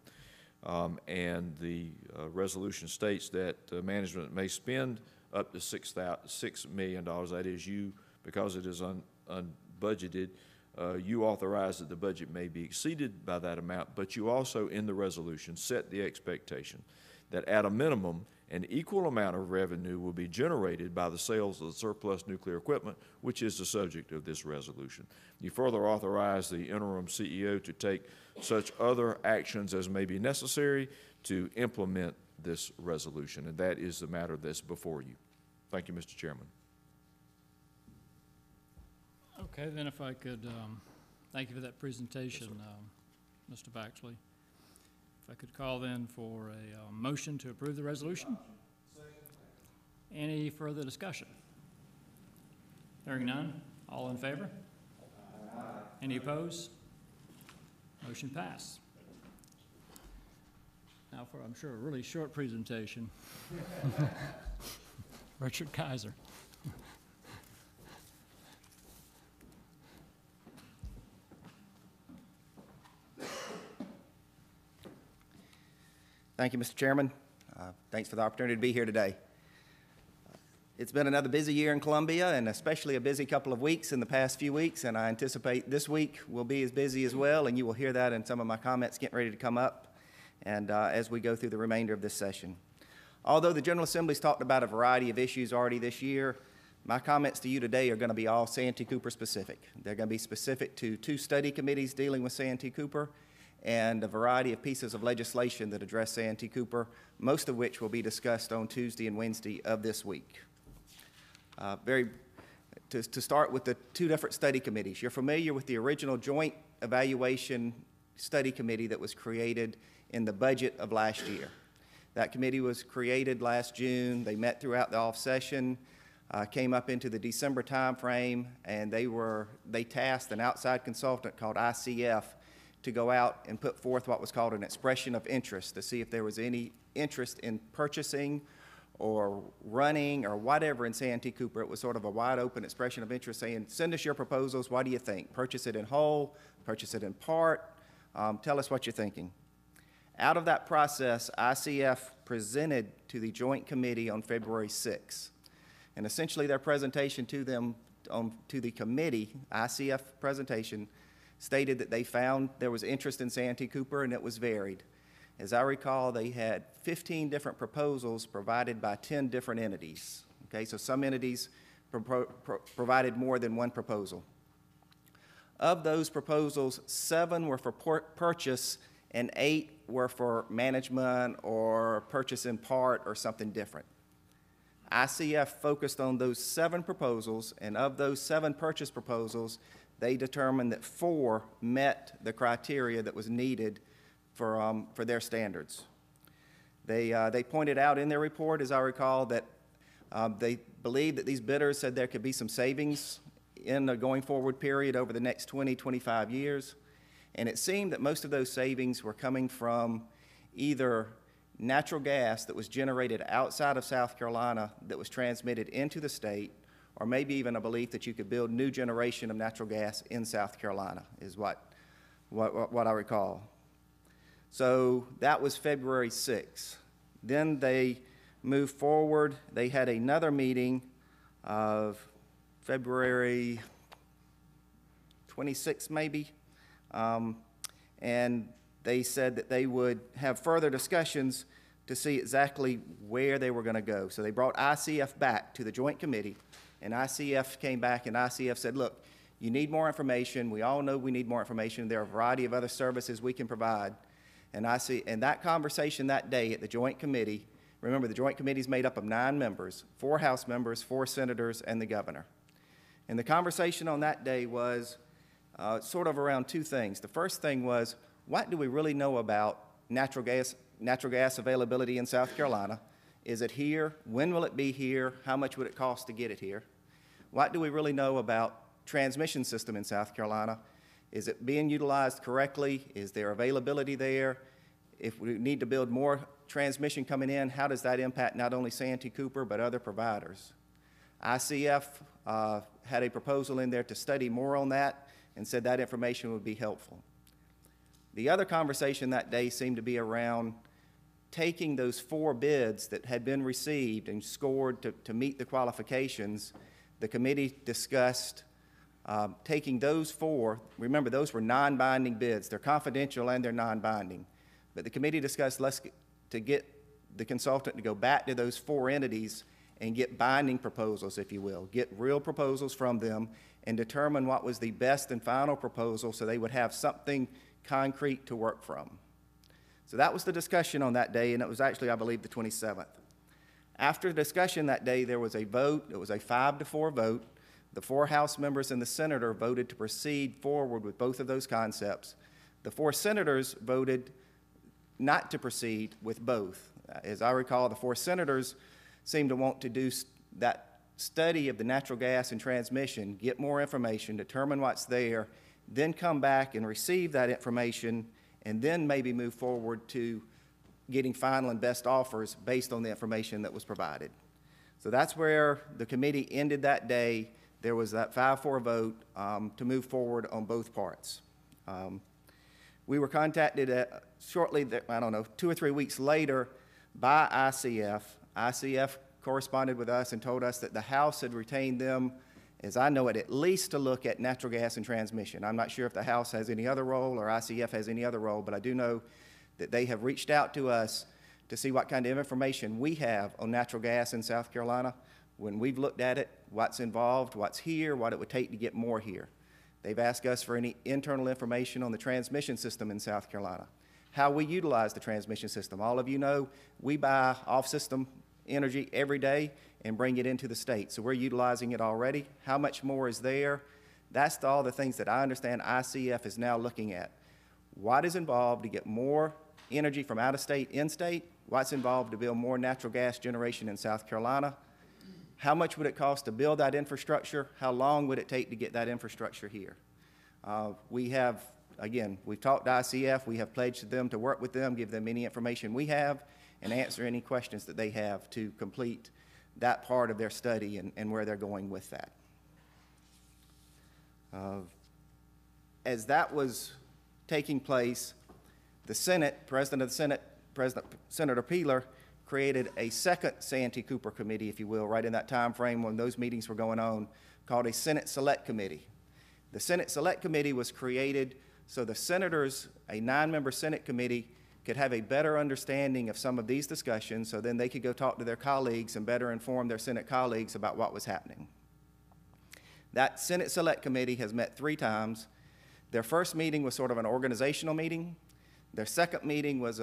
and the resolution states that management may spend up to $6 million. That is, because it is unbudgeted, you authorize that the budget may be exceeded by that amount, but you also, in the resolution, set the expectation that at a minimum, an equal amount of revenue will be generated by the sales of the surplus nuclear equipment, which is the subject of this resolution. You further authorize the interim CEO to take such other actions as may be necessary to implement this resolution, and that is the matter that's before you. Thank you, Mr. Chairman. Okay, then if I could, thank you for that presentation, Mr. Baxley. If I could call then for a motion to approve the resolution. Any further discussion? Hearing none, all in favor? Any opposed? Motion passed. Now for, I'm sure, a really short presentation. Richard Kaiser. Thank you, Mr. Chairman. Thanks for the opportunity to be here today. It's been another busy year in Columbia, and especially a busy couple of weeks in the past few weeks, and I anticipate this week will be as busy as well, and you will hear that in some of my comments getting ready to come up and as we go through the remainder of this session. Although the General Assembly's talked about a variety of issues already this year, my comments to you today are going to be all Santee Cooper specific. They're going to be specific to 2 study committees dealing with Santee Cooper and a variety of pieces of legislation that address Santee Cooper, most of which will be discussed on Tuesday and Wednesday of this week. To start with the 2 different study committees, you're familiar with the original Joint Evaluation Study Committee that was created in the budget of last year. That committee was created last June. They met throughout the off-session, came up into the December timeframe, and they tasked an outside consultant called ICF to go out and put forth what was called an expression of interest to see if there was any interest in purchasing or running or whatever in Santee Cooper. It was sort of a wide open expression of interest saying, send us your proposals, what do you think? Purchase it in whole, purchase it in part, tell us what you're thinking. Out of that process, ICF presented to the Joint Committee on February 6th. And essentially their presentation to them, to the committee, ICF presentation, stated that they found there was interest in Santee Cooper and it was varied. As I recall, they had 15 different proposals provided by 10 different entities. Okay, so some entities provided more than one proposal. Of those proposals, 7 were for purchase and 8 were for management or purchase in part or something different. ICF focused on those 7 proposals, and of those 7 purchase proposals, they determined that 4 met the criteria that was needed for their standards. They pointed out in their report, as I recall, that they believed that these bidders said there could be some savings in the going forward period over the next 20, 25 years. And it seemed that most of those savings were coming from either natural gas that was generated outside of South Carolina that was transmitted into the state, or maybe even a belief that you could build new generation of natural gas in South Carolina, is what I recall. So that was February 6th. Then they moved forward. They had another meeting of February 26th, maybe, and they said that they would have further discussions to see exactly where they were going to go. So they brought ICF back to the Joint Committee, and ICF came back and ICF said, look, you need more information. We all know we need more information. There are a variety of other services we can provide. And that conversation that day at the Joint Committee, remember the Joint Committee is made up of 9 members, 4 House members, 4 senators, and the governor. And the conversation on that day was sort of around 2 things. The first thing was, what do we really know about natural gas availability in South Carolina? Is it here? When will it be here? How much would it cost to get it here? What do we really know about transmission system in South Carolina? Is it being utilized correctly? Is there availability there? If we need to build more transmission coming in, how does that impact not only Santee Cooper but other providers? ICF had a proposal in there to study more on that and said that information would be helpful. The other conversation that day seemed to be around taking those 4 bids that had been received and scored to meet the qualifications. The committee discussed taking those 4, remember those were non-binding bids. They're confidential and they're non-binding. But the committee discussed to get the consultant to go back to those 4 entities and get binding proposals, if you will, get real proposals from them and determine what was the best and final proposal so they would have something concrete to work from. So that was the discussion on that day, and it was actually, I believe, the 27th. After the discussion that day, there was a vote. It was a 5-4 vote. The 4 House members and the senator voted to proceed forward with both of those concepts. The 4 senators voted not to proceed with both. As I recall, the 4 senators seemed to want to do that study of the natural gas and transmission, get more information, determine what's there, then come back and receive that information, and then maybe move forward to getting final and best offers based on the information that was provided. So that's where the committee ended that day. There was that 5-4 vote to move forward on both parts. We were contacted shortly, I don't know, 2 or 3 weeks later by ICF. ICF corresponded with us and told us that the House had retained them, as I know it, at least to look at natural gas and transmission. I'm not sure if the House has any other role or ICF has any other role, but I do know that they have reached out to us to see what kind of information we have on natural gas in South Carolina. When we've looked at it, what's involved, what's here, what it would take to get more here. They've asked us for any internal information on the transmission system in South Carolina, how we utilize the transmission system. All of you know we buy off-system energy every day and bring it into the state, so we're utilizing it already. How much more is there? That's all the things that I understand ICF is now looking at. What is involved to get more energy from out of state, in-state? What's involved to build more natural gas generation in South Carolina? How much would it cost to build that infrastructure? How long would it take to get that infrastructure here? We have, again, we've talked to ICF. We have pledged to them to work with them, give them any information we have, and answer any questions that they have to complete that part of their study and where they're going with that. As that was taking place, the Senate, President of the Senate, Senator Peeler, created a second Santee Cooper committee, if you will, right in that time frame when those meetings were going on, called a Senate Select Committee. The Senate Select Committee was created so the senators, a 9-member Senate committee, could have a better understanding of some of these discussions, so then they could go talk to their colleagues and better inform their Senate colleagues about what was happening. That Senate Select Committee has met 3 times. Their first meeting was sort of an organizational meeting. Their second meeting was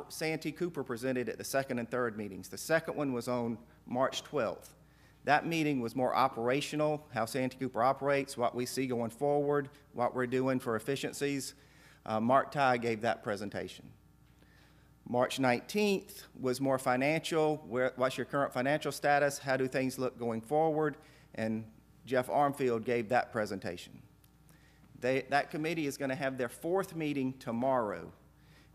Santee Cooper presented at the second and third meetings. The second one was on March 12th. That meeting was more operational, how Santee Cooper operates, what we see going forward, what we're doing for efficiencies. Mark Tye gave that presentation. March 19th was more financial. What's your current financial status? How do things look going forward? And Jeff Armfield gave that presentation. That committee is going to have their 4th meeting tomorrow,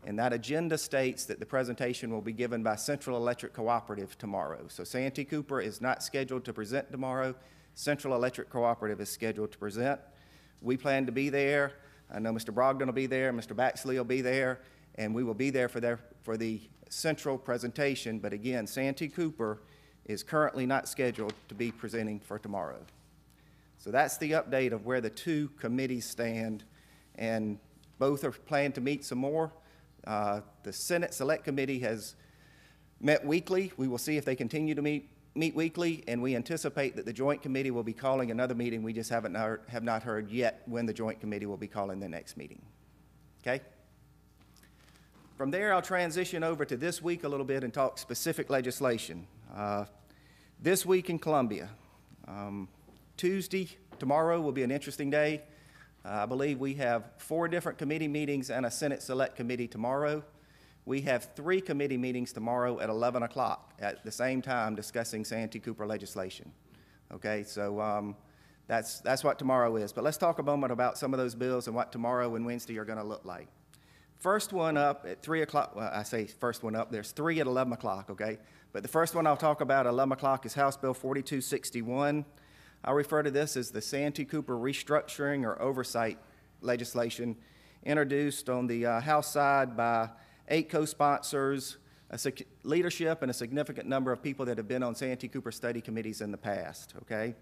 and that agenda states that the presentation will be given by Central Electric Cooperative tomorrow. So Santee Cooper is not scheduled to present tomorrow. Central Electric Cooperative is scheduled to present. We plan to be there. I know Mr. Brogdon will be there, Mr. Baxley will be there, and we will be there for the central presentation. But again, Santee Cooper is currently not scheduled to be presenting for tomorrow. So that's the update of where the 2 committees stand, and both are planned to meet some more. The Senate Select Committee has met weekly. We will see if they continue to meet weekly, and we anticipate that the Joint Committee will be calling another meeting. We just have not heard yet when the Joint Committee will be calling the next meeting. Okay? From there, I'll transition over to this week a little bit and talk specific legislation. This week in Columbia, Tuesday, tomorrow will be an interesting day. I believe we have 4 different committee meetings and a Senate Select Committee tomorrow. We have 3 committee meetings tomorrow at 11 o'clock at the same time discussing Santee Cooper legislation. Okay, so that's what tomorrow is. But let's talk a moment about some of those bills and what tomorrow and Wednesday are going to look like. First one up at 3 o'clock, well, I say first one up, there's 3 at 11 o'clock, okay? But the first one I'll talk about at 11 o'clock is House Bill 4261. I refer to this as the Santee Cooper restructuring or oversight legislation introduced on the House side by 8 co-sponsors, leadership, and a significant number of people that have been on Santee Cooper study committees in the past, okay?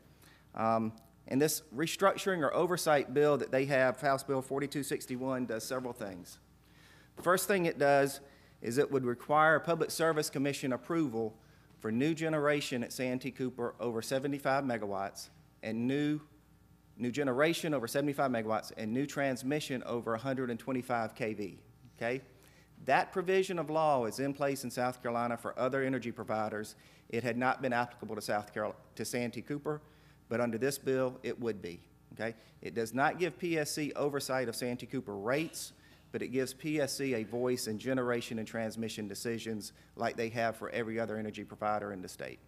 And this restructuring or oversight bill that they have, House Bill 4261, does several things. The first thing it does is it would require Public Service Commission approval for new generation at Santee Cooper over 75 megawatts and new generation over 75 megawatts and new transmission over 125 kV, okay? That provision of law is in place in South Carolina for other energy providers. It had not been applicable to Santee Cooper, but under this bill, it would be, okay? It does not give PSC oversight of Santee Cooper rates, but it gives PSC a voice in generation and transmission decisions like they have for every other energy provider in the state.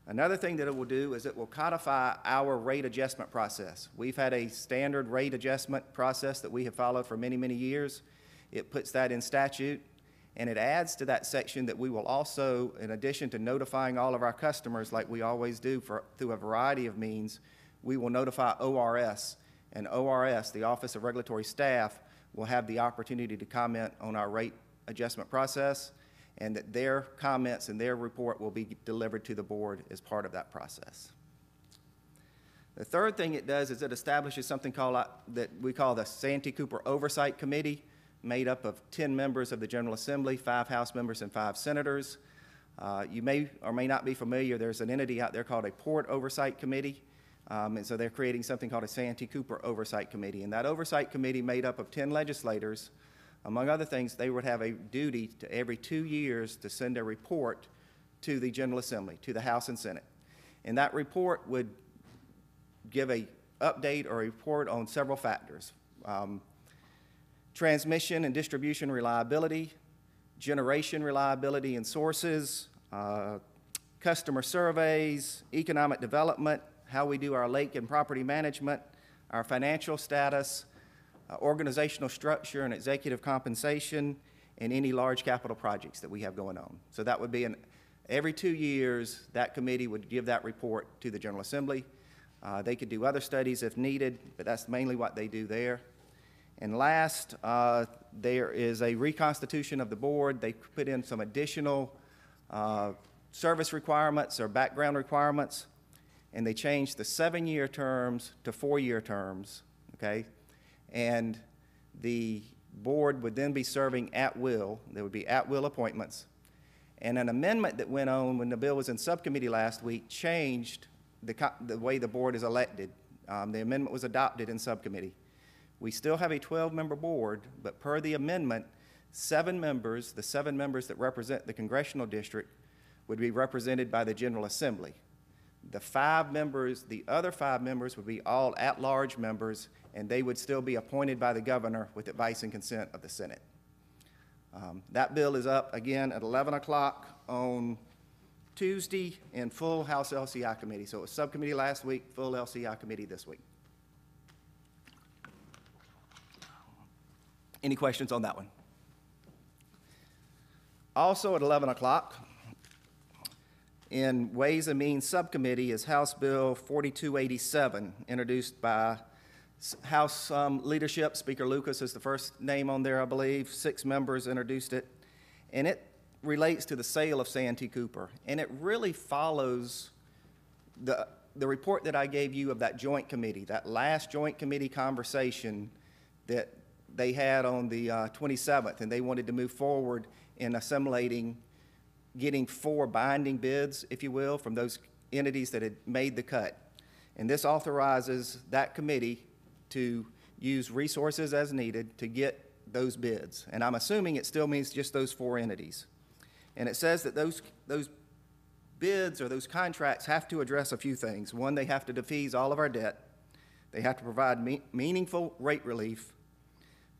Another thing that it will do is it will codify our rate adjustment process. We've had a standard rate adjustment process that we have followed for many, many years. It puts that in statute, and it adds to that section that we will also, in addition to notifying all of our customers like we always do through a variety of means, we will notify ORS, and ORS, the Office of Regulatory Staff, will have the opportunity to comment on our rate adjustment process, and that their comments and their report will be delivered to the board as part of that process. The third thing it does is it establishes something that we call the Santee Cooper Oversight Committee, made up of 10 members of the General Assembly, 5 House members, and 5 senators. You may or may not be familiar, there's an entity out there called a Port Oversight Committee, and so they're creating something called a Santee Cooper Oversight Committee. And that Oversight Committee, made up of 10 legislators, among other things, they would have a duty to every 2 years to send a report to the General Assembly, to the House and Senate. And that report would give an update or a report on several factors. Transmission and distribution reliability, generation reliability and sources, customer surveys, economic development, how we do our lake and property management, our financial status, organizational structure and executive compensation, and any large capital projects that we have going on. So that would be every 2 years, that committee would give that report to the General Assembly. They could do other studies if needed, but that's mainly what they do there. And last, there is a reconstitution of the board. They put in some additional service requirements or background requirements, and they changed the 7-year terms to 4-year terms, okay? And the board would then be serving at will. There would be at-will appointments. And an amendment that went on when the bill was in subcommittee last week changed the way the board is elected. The amendment was adopted in subcommittee. We still have a 12-member board, but per the amendment, 7 members, the 7 members that represent the congressional district, would be represented by the General Assembly. The other 5 members would be all at-large members, and they would still be appointed by the governor with advice and consent of the Senate. That bill is up again at 11 o'clock on Tuesday in full House LCI committee. So it was subcommittee last week, full LCI committee this week. Any questions on that one? Also at 11 o'clock, in Ways and Means Subcommittee is House Bill 4287, introduced by House leadership. Speaker Lucas is the first name on there, I believe. 6 members introduced it. And it relates to the sale of Santee Cooper. And it really follows the report that I gave you of that joint committee, that last joint committee conversation that they had on the 27th, and they wanted to move forward in assimilating, getting 4 binding bids, if you will, from those entities that had made the cut. And this authorizes that committee to use resources as needed to get those bids. And I'm assuming it still means just those 4 entities. And it says that those bids or those contracts have to address a few things. One, they have to defease all of our debt. They have to provide meaningful rate relief,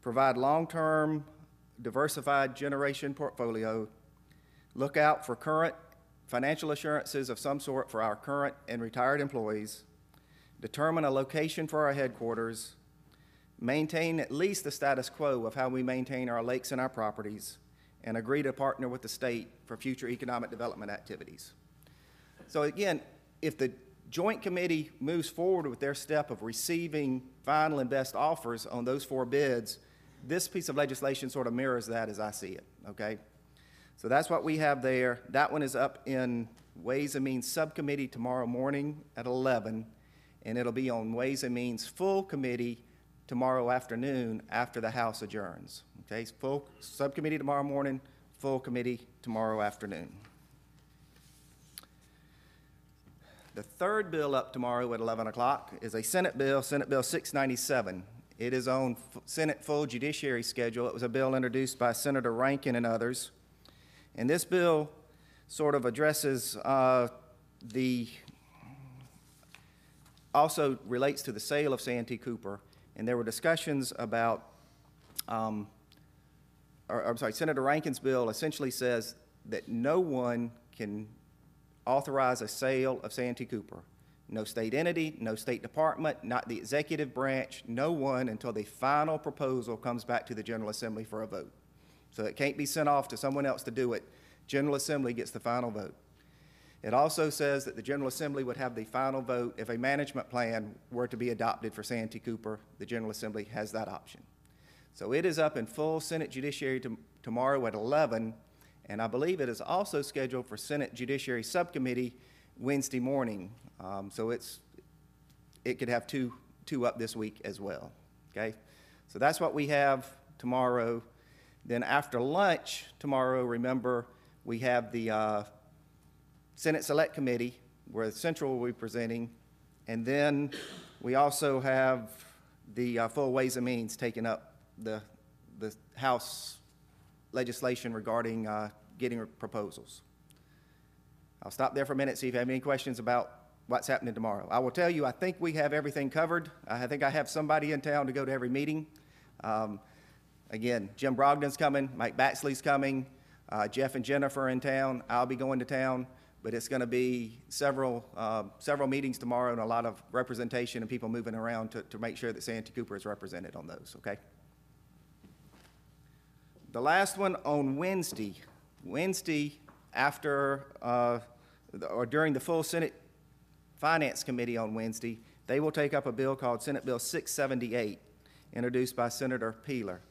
provide long-term diversified generation portfolio, look out for current financial assurances of some sort for our current and retired employees, determine a location for our headquarters, maintain at least the status quo of how we maintain our lakes and our properties, and agree to partner with the state for future economic development activities. So again, if the Joint Committee moves forward with their step of receiving final and best offers on those 4 bids, this piece of legislation sort of mirrors that as I see it, okay? So that's what we have there. That one is up in Ways and Means Subcommittee tomorrow morning at 11, and it'll be on Ways and Means Full Committee tomorrow afternoon after the House adjourns. Okay, full subcommittee tomorrow morning, full committee tomorrow afternoon. The third bill up tomorrow at 11 o'clock is a Senate Bill 697. It is on Senate full judiciary schedule. It was a bill introduced by Senator Rankin and others. And this bill sort of addresses also relates to the sale of Santee Cooper. And there were discussions about, Senator Rankin's bill essentially says that no one can authorize a sale of Santee Cooper. No state entity, no state department, not the executive branch, no one until the final proposal comes back to the General Assembly for a vote. So it can't be sent off to someone else to do it. General Assembly gets the final vote. It also says that the General Assembly would have the final vote if a management plan were to be adopted for Santee Cooper. The General Assembly has that option. So it is up in full Senate Judiciary tomorrow at 11, and I believe it is also scheduled for Senate Judiciary Subcommittee Wednesday morning. So it could have two up this week as well, okay? So that's what we have tomorrow. Then after lunch tomorrow, remember, we have the Senate Select Committee where Central will be presenting, and then we also have the full Ways and Means taking up the House legislation regarding getting proposals. I'll stop there for a minute, see if you have any questions about what's happening tomorrow. I will tell you, I think we have everything covered. I think I have somebody in town to go to every meeting. Again, Jim Brogdon's coming, Mike Baxley's coming, Jeff and Jennifer are in town. I'll be going to town, but it's going to be several meetings tomorrow and a lot of representation and people moving around to make sure that Santee Cooper is represented on those, okay? The last one on Wednesday after or during the full Senate Finance Committee on Wednesday, they will take up a bill called Senate Bill 678, introduced by Senator Peeler.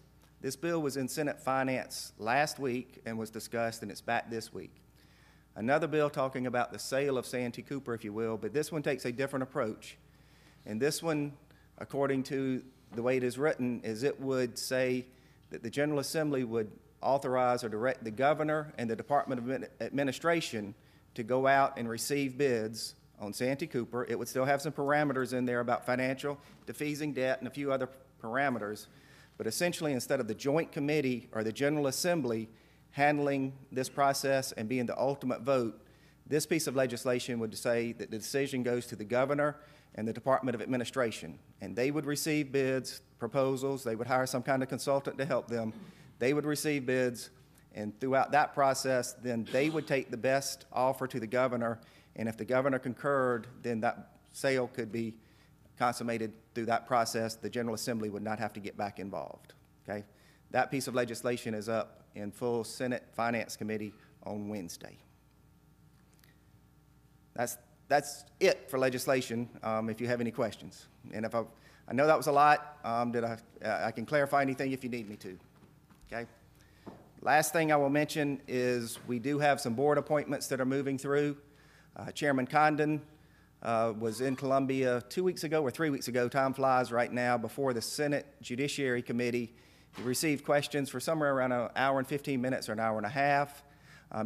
This bill was in Senate Finance last week and was discussed, and it's back this week. Another bill talking about the sale of Santee Cooper, if you will, but this one takes a different approach. And this one, according to the way it is written, is it would say that the General Assembly would authorize or direct the governor and the Department of Administration to go out and receive bids on Santee Cooper. It would still have some parameters in there about financial, defeasing debt, and a few other parameters. But essentially, instead of the joint committee or the General Assembly handling this process and being the ultimate vote, this piece of legislation would say that the decision goes to the governor and the Department of Administration. And they would receive bids, proposals, they would hire some kind of consultant to help them. They would receive bids, and throughout that process, then they would take the best offer to the governor, and if the governor concurred, then that sale could be consummated through that process. The General Assembly would not have to get back involved, okay? That piece of legislation is up in full Senate Finance Committee on Wednesday. That's it for legislation, if you have any questions. And if I know that was a lot, I can clarify anything if you need me to, okay? Last thing I will mention is we do have some board appointments that are moving through. Chairman Condon was in Columbia 2 weeks ago or 3 weeks ago, time flies right now, before the Senate Judiciary Committee. He received questions for somewhere around an hour and 15 minutes or an hour and a half.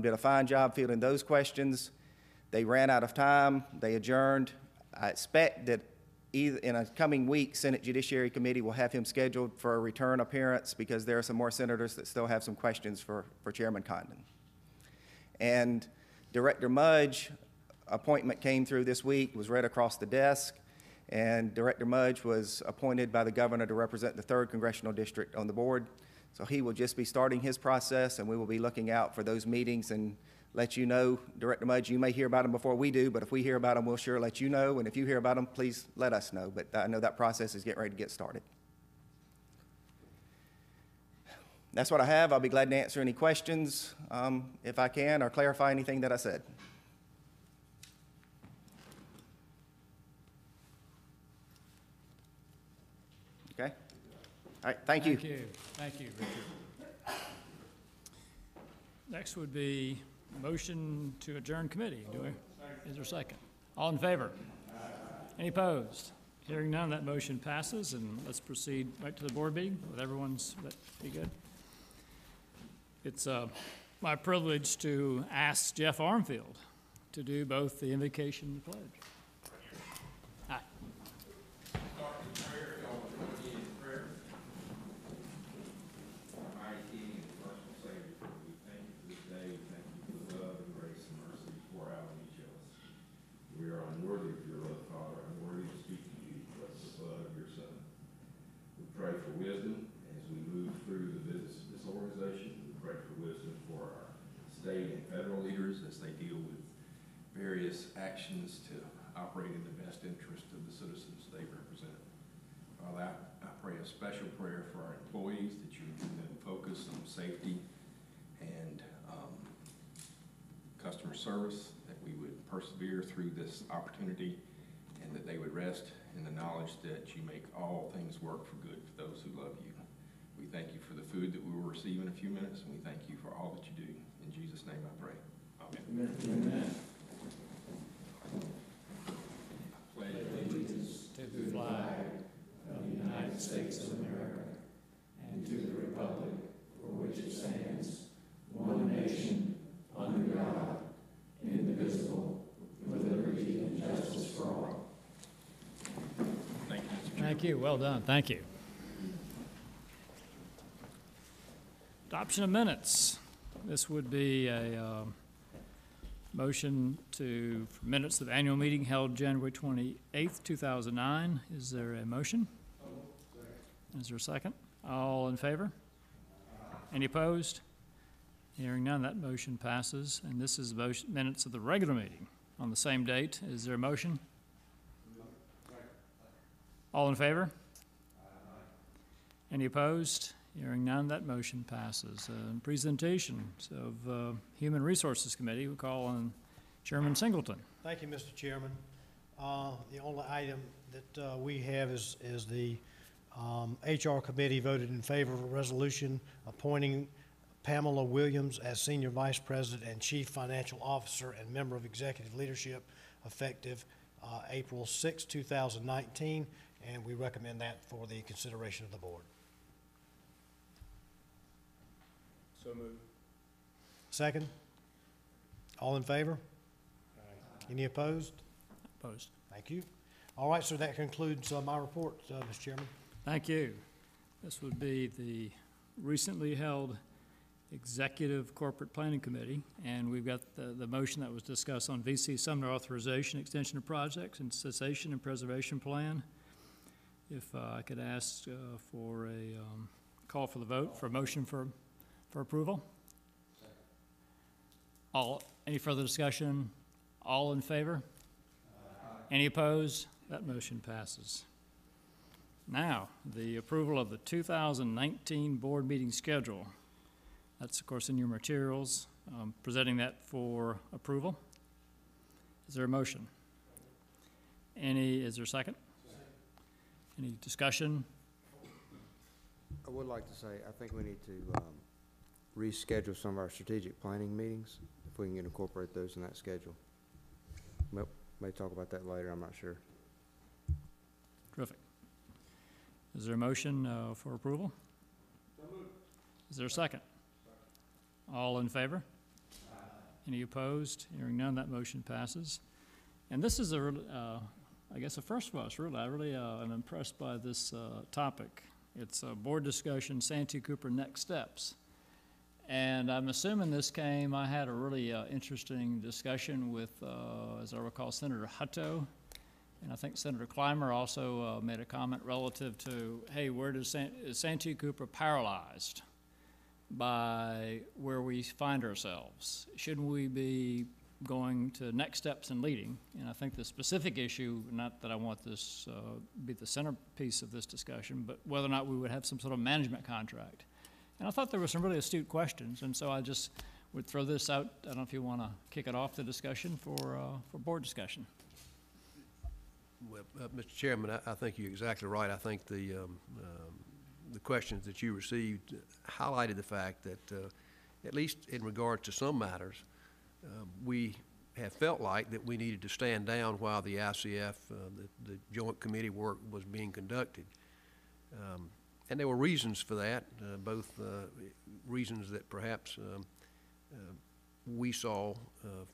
Did a fine job fielding those questions. They ran out of time. They adjourned. I expect that either in a coming week, Senate Judiciary Committee will have him scheduled for a return appearance because there are some more senators that still have some questions for Chairman Condon. And Director Mudge appointment came through this week, was read across the desk, and Director Mudge was appointed by the governor to represent the 3rd Congressional District on the board. So he will just be starting his process, and we will be looking out for those meetings and let you know. Director Mudge, you may hear about them before we do, but if we hear about them, we'll sure let you know, and if you hear about them, please let us know. But I know that process is getting ready to get started. That's what I have. I'll be glad to answer any questions if I can, or clarify anything that I said. Okay? All right, thank you. Thank you, Richard. Next would be motion to adjourn committee. Is there a second? All in favor? Any opposed? Hearing none, that motion passes, and let's proceed right to the board meeting with everyone's, that be good? It's my privilege to ask Jeff Armfield to do both the invocation and the pledge. Hi. Start with prayer, y'all will join me in prayer. Almighty King and merciful Savior, we thank you for this day. We thank you for the love and grace and mercy you pour out on each of us. We are unworthy of your love, Father, unworthy to speak to you, but the blood of your Son. We pray for wisdom as we move through the business of this organization. We pray for wisdom for our state and federal leaders as they deal with various actions to operate in the best interest of the citizens they represent. Father, I pray a special prayer for our employees, that you would give them focus on safety and customer service, that we would persevere through this opportunity, and that they would rest in the knowledge that you make all things work for good for those who love you. We thank you for the food that we will receive in a few minutes, and we thank you for all that you do. In Jesus' name I pray. Amen. Amen. I pledge allegiance to the flag of the United States of America and to the republic for which it stands, one nation, under God, indivisible, with liberty and justice for all. Thank you, Mr. Chairman. Thank you. Well done. Thank you. Adoption of minutes. This would be a motion for minutes of the annual meeting held January 28th, 2009. Is there a motion? Is there a second? All in favor? Any opposed? Hearing none, that motion passes. And this is the minutes of the regular meeting on the same date. Is there a motion? All in favor? Any opposed? Hearing none, that motion passes. Presentations of Human Resources Committee, we call on Chairman Singleton. Thank you, Mr. Chairman. The only item that we have is the HR Committee voted in favor of a resolution appointing Pamela Williams as Senior Vice President and Chief Financial Officer and member of Executive Leadership effective April 6, 2019, and we recommend that for the consideration of the board. So moved. Second? All in favor? Any opposed? Opposed. Thank you. All right, so that concludes my report, Mr. Chairman. Thank you. This would be the recently held Executive Corporate Planning Committee, and we've got the motion that was discussed on VC Sumner authorization, extension of projects, and cessation and preservation plan. If I could ask for a call for the vote for a motion for approval. Any further discussion? All in favor? Any opposed? That motion passes. Now, the approval of the 2019 board meeting schedule. That's, of course, in your materials. Presenting that for approval. Is there a motion? Is there a second? Any discussion? I would like to say, I think we need to reschedule some of our strategic planning meetings, if we can incorporate those in that schedule. May talk about that later, I'm not sure. Terrific. Is there a motion for approval? So moved. Is there a second? All in favor? Any opposed? Hearing none, that motion passes. And this is I guess a first for us, really. I really am impressed by this topic. It's a board discussion, Santee Cooper next steps. And I'm assuming I had a really interesting discussion with, as I recall, Senator Hutto. And I think Senator Clymer also made a comment relative to, hey, is Santee Cooper paralyzed by where we find ourselves? Shouldn't we be going to next steps and leading? And I think the specific issue, not that I want this be the centerpiece of this discussion, but whether or not we would have some sort of management contract. And I thought there were some really astute questions, and so I just would throw this out. I don't know if you want to kick it off, the discussion for board discussion. Well, Mr. Chairman, I think you're exactly right. I think the questions that you received highlighted the fact that, at least in regard to some matters, we have felt like that we needed to stand down while the ICF, the joint committee work was being conducted. And there were reasons for that, both reasons that perhaps we saw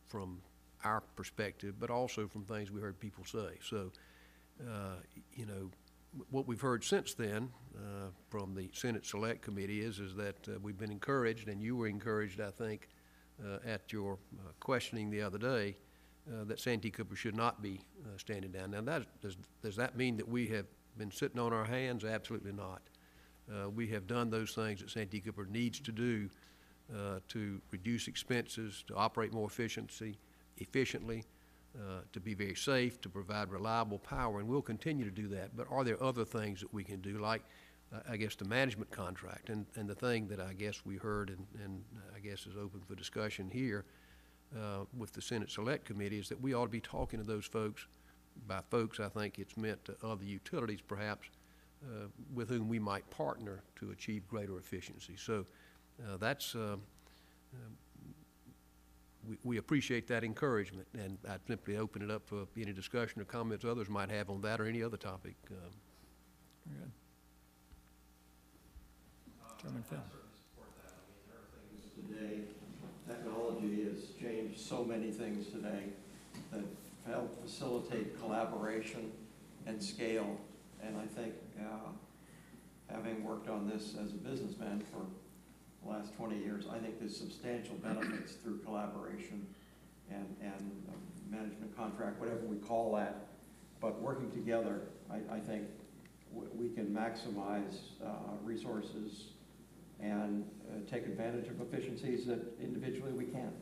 from our perspective, but also from things we heard people say. So, you know, what we've heard since then from the Senate Select Committee is that we've been encouraged, and you were encouraged, I think, at your questioning the other day, that Santee Cooper should not be standing down. Now, does that mean that we have been sitting on our hands? Absolutely not. We have done those things that Santee Cooper needs to do to reduce expenses, to operate more efficiently, to be very safe, to provide reliable power, and we'll continue to do that. But are there other things that we can do, like, I guess, the management contract? And the thing that I guess we heard and I guess is open for discussion here with the Senate Select Committee is that we ought to be talking to those folks. By folks, I think it's meant to other utilities, perhaps, with whom we might partner to achieve greater efficiency. So that's we appreciate that encouragement, and I'd simply open it up for any discussion or comments others might have on that or any other topic. Very good. Chairman Phil. I certainly support that. I mean, there are things today, technology has changed so many things today that help facilitate collaboration and scale. And I think having worked on this as a businessman for the last 20 years, I think there's substantial benefits through collaboration and management contract, whatever we call that. But working together, I think we can maximize resources and take advantage of efficiencies that individually we can't.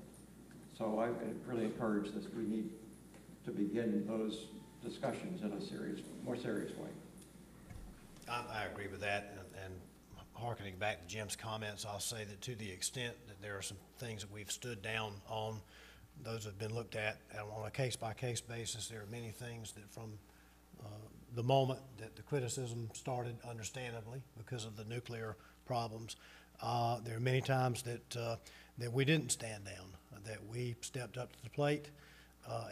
So I really encourage this. We need to begin those discussions in a more serious way. I agree with that, and hearkening back to Jim's comments, I'll say that to the extent that there are some things that we've stood down on, those have been looked at on a case-by-case basis. There are many things that from the moment that the criticism started, understandably, because of the nuclear problems, there are many times that we didn't stand down, that we stepped up to the plate,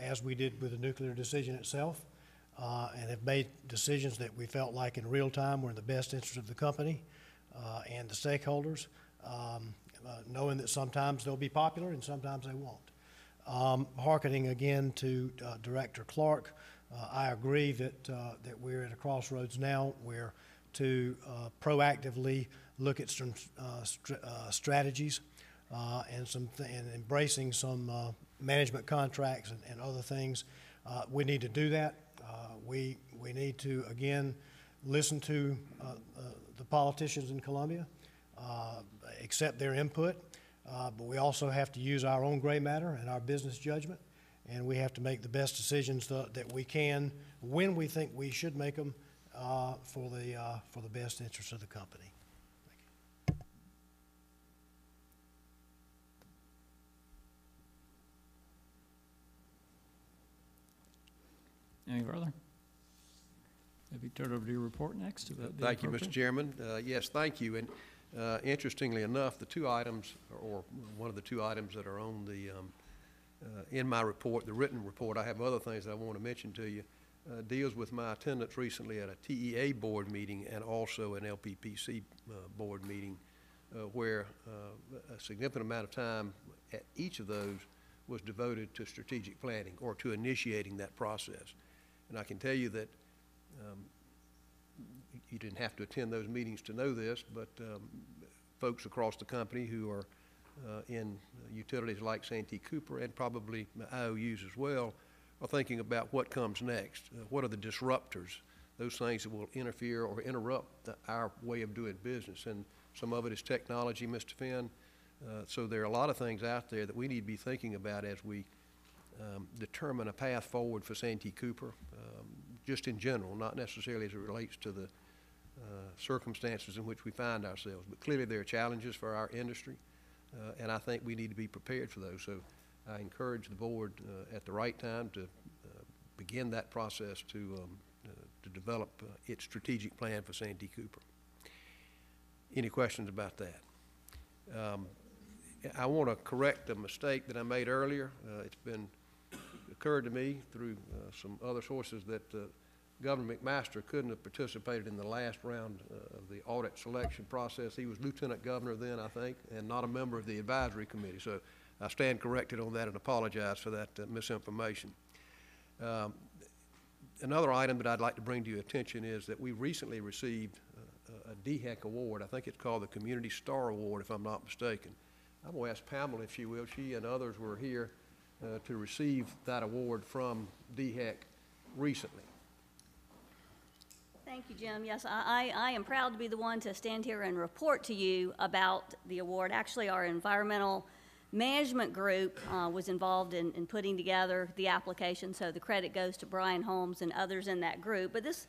as we did with the nuclear decision itself, and have made decisions that we felt like in real time were in the best interest of the company and the stakeholders, knowing that sometimes they'll be popular and sometimes they won't. Hearkening again to Director Clark, I agree that we're at a crossroads now where to proactively look at some strategies and embracing some management contracts and other things. We need to do that. We need to, again, listen to the politicians in Columbia, accept their input, but we also have to use our own gray matter and our business judgment, and we have to make the best decisions that we can when we think we should make them for the best interest of the company. Any further? Have you turned over to your report next? Thank you, Mr. Chairman. Yes, thank you. And interestingly enough, the two items, or one of the two items that are on the in my report, the written report, I have other things that I want to mention to you, deals with my attendance recently at a TEA board meeting and also an LPPC board meeting, where a significant amount of time at each of those was devoted to strategic planning or to initiating that process. And I can tell you that you didn't have to attend those meetings to know this, but folks across the company who are in utilities like Santee Cooper and probably IOUs as well are thinking about what comes next. What are the disruptors, those things that will interfere or interrupt our way of doing business? And some of it is technology, Mr. Finn. So there are a lot of things out there that we need to be thinking about as we determine a path forward for Santee Cooper, just in general, not necessarily as it relates to the circumstances in which we find ourselves. But clearly there are challenges for our industry, and I think we need to be prepared for those. So I encourage the board at the right time to begin that process to develop its strategic plan for Santee Cooper. Any questions about that? I want to correct a mistake that I made earlier. It's been occurred to me through some other sources that Governor McMaster couldn't have participated in the last round of the audit selection process. He was lieutenant governor then, I think, and not a member of the advisory committee. So I stand corrected on that and apologize for that misinformation. Another item that I'd like to bring to your attention is that we recently received a DHEC award. I think it's called the Community Star Award, if I'm not mistaken. I'm going to ask Pamela if she will. She and others were here to receive that award from DHEC recently. Thank you, Jim. Yes, I am proud to be the one to stand here and report to you about the award. Actually, our environmental management group was involved in putting together the application, so the credit goes to Brian Holmes and others in that group. But this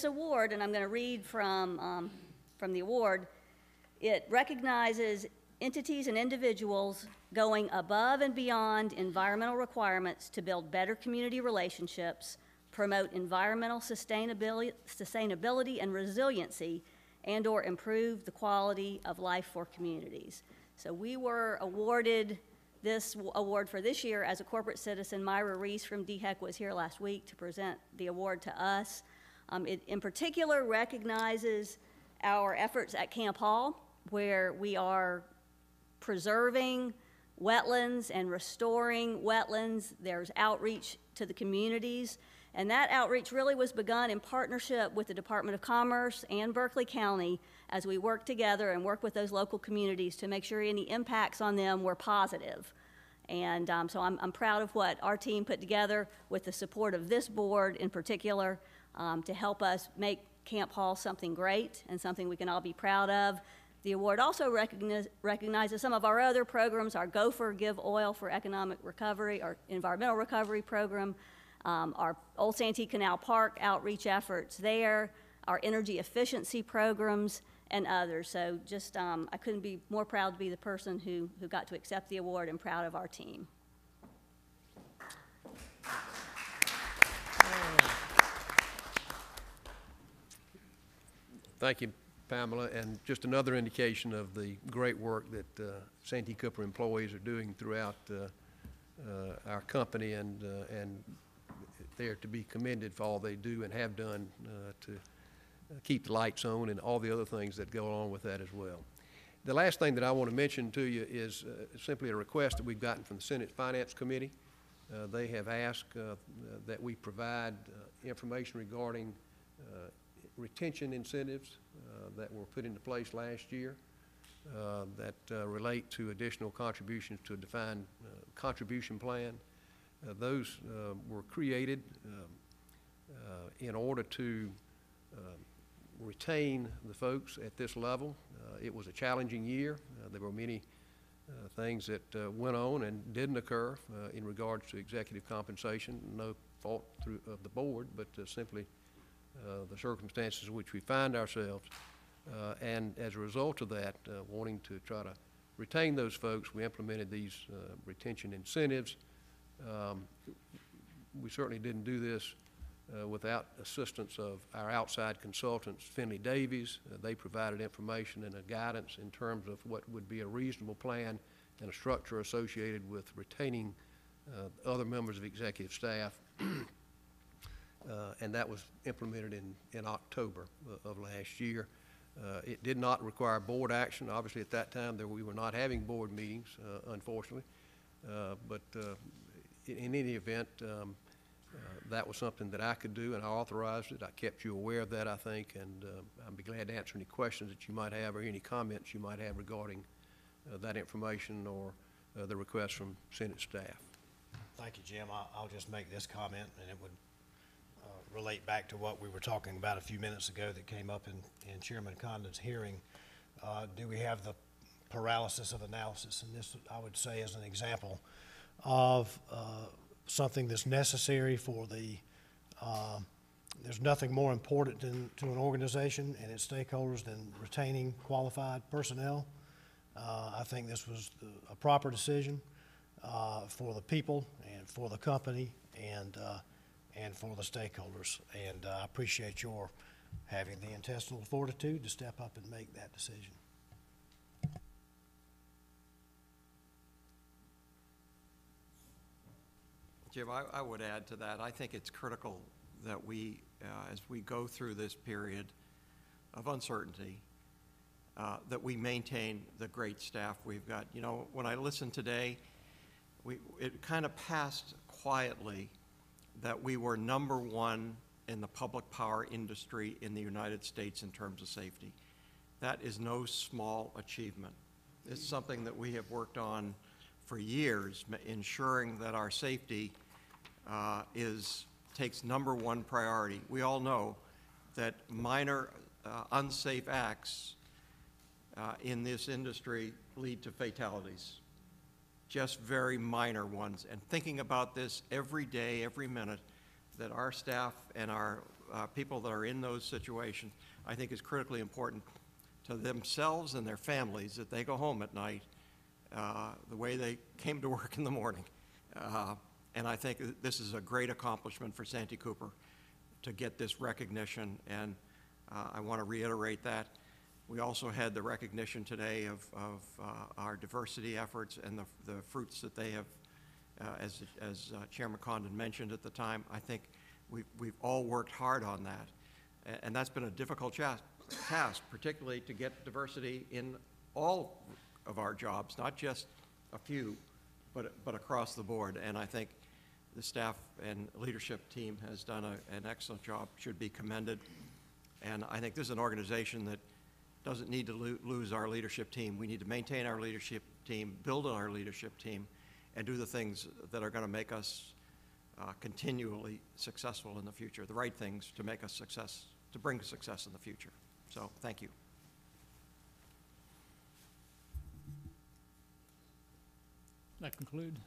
award, and I'm going to read from the award, it recognizes entities and individuals going above and beyond environmental requirements to build better community relationships, promote environmental sustainability and resiliency, and/or improve the quality of life for communities. So we were awarded this award for this year as a corporate citizen. Myra Reese from DHEC was here last week to present the award to us. It in particular recognizes our efforts at Camp Hall, where we are preserving wetlands and restoring wetlands. There's outreach to the communities. And that outreach really was begun in partnership with the Department of Commerce and Berkeley County as we work together and work with those local communities to make sure any impacts on them were positive. And so I'm proud of what our team put together with the support of this board in particular to help us make Camp Hall something great and something we can all be proud of. The award also recognizes some of our other programs, our Gopher Give Oil for Economic Recovery, our environmental recovery program, our Old Santee Canal Park outreach efforts there, our energy efficiency programs, and others. So just, I couldn't be more proud to be the person who got to accept the award and proud of our team. Thank you, Pamela, and just another indication of the great work that Santee Cooper employees are doing throughout our company, and they're to be commended for all they do and have done to keep the lights on and all the other things that go along with that as well. The last thing that I want to mention to you is simply a request that we've gotten from the Senate Finance Committee. They have asked that we provide information regarding retention incentives that were put into place last year that relate to additional contributions to a defined contribution plan. Those were created in order to retain the folks at this level. It was a challenging year. There were many things that went on and didn't occur in regards to executive compensation. No fault of the board, but simply the circumstances in which we find ourselves. And as a result of that, wanting to try to retain those folks, we implemented these retention incentives. We certainly didn't do this without assistance of our outside consultants, Finley Davies. They provided information and a guidance in terms of what would be a reasonable plan and a structure associated with retaining other members of executive staff. And that was implemented in October of last year. It did not require board action. Obviously, at that time, we were not having board meetings, unfortunately. But in any event, that was something that I could do, and I authorized it. I kept you aware of that, I think, and I'd be glad to answer any questions that you might have or any comments you might have regarding that information or the request from Senate staff. Thank you, Jim. I'll just make this comment, and it would relate back to what we were talking about a few minutes ago that came up in Chairman Condon's hearing. Do we have the paralysis of analysis? And this, I would say, is an example of something that's necessary for the, there's nothing more important to an organization and its stakeholders than retaining qualified personnel. I think this was a proper decision for the people and for the company and for the stakeholders. And I appreciate your having the intestinal fortitude to step up and make that decision. Jim, I would add to that. I think it's critical that we, as we go through this period of uncertainty, that we maintain the great staff we've got. You know, when I listened today, it kind of passed quietly that we were #1 in the public power industry in the United States in terms of safety. That is no small achievement. It's something that we have worked on for years, ensuring that our safety takes #1 priority. We all know that minor unsafe acts in this industry lead to fatalities, just very minor ones. And thinking about this every day, every minute, that our staff and our people that are in those situations, I think is critically important to themselves and their families, that they go home at night the way they came to work in the morning. And I think this is a great accomplishment for Santee Cooper to get this recognition, and I want to reiterate that. We also had the recognition today of our diversity efforts and the fruits that they have, as Chairman Condon mentioned at the time. I think we've all worked hard on that, and that's been a difficult task, particularly to get diversity in all of our jobs, not just a few, but across the board. And I think the staff and leadership team has done an excellent job, should be commended. And I think this is an organization that doesn't need to lose our leadership team. We need to maintain our leadership team, build on our leadership team, and do the things that are going to make us continually successful in the future, the right things to make us success, to bring success in the future. So, thank you. That conclude?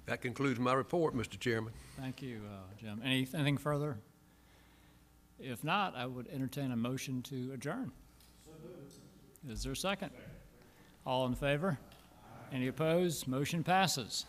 That concludes my report, Mr. Chairman. Thank you, Jim. Anything further? If not, I would entertain a motion to adjourn. Is there a second? All in favor? Any opposed? Motion passes.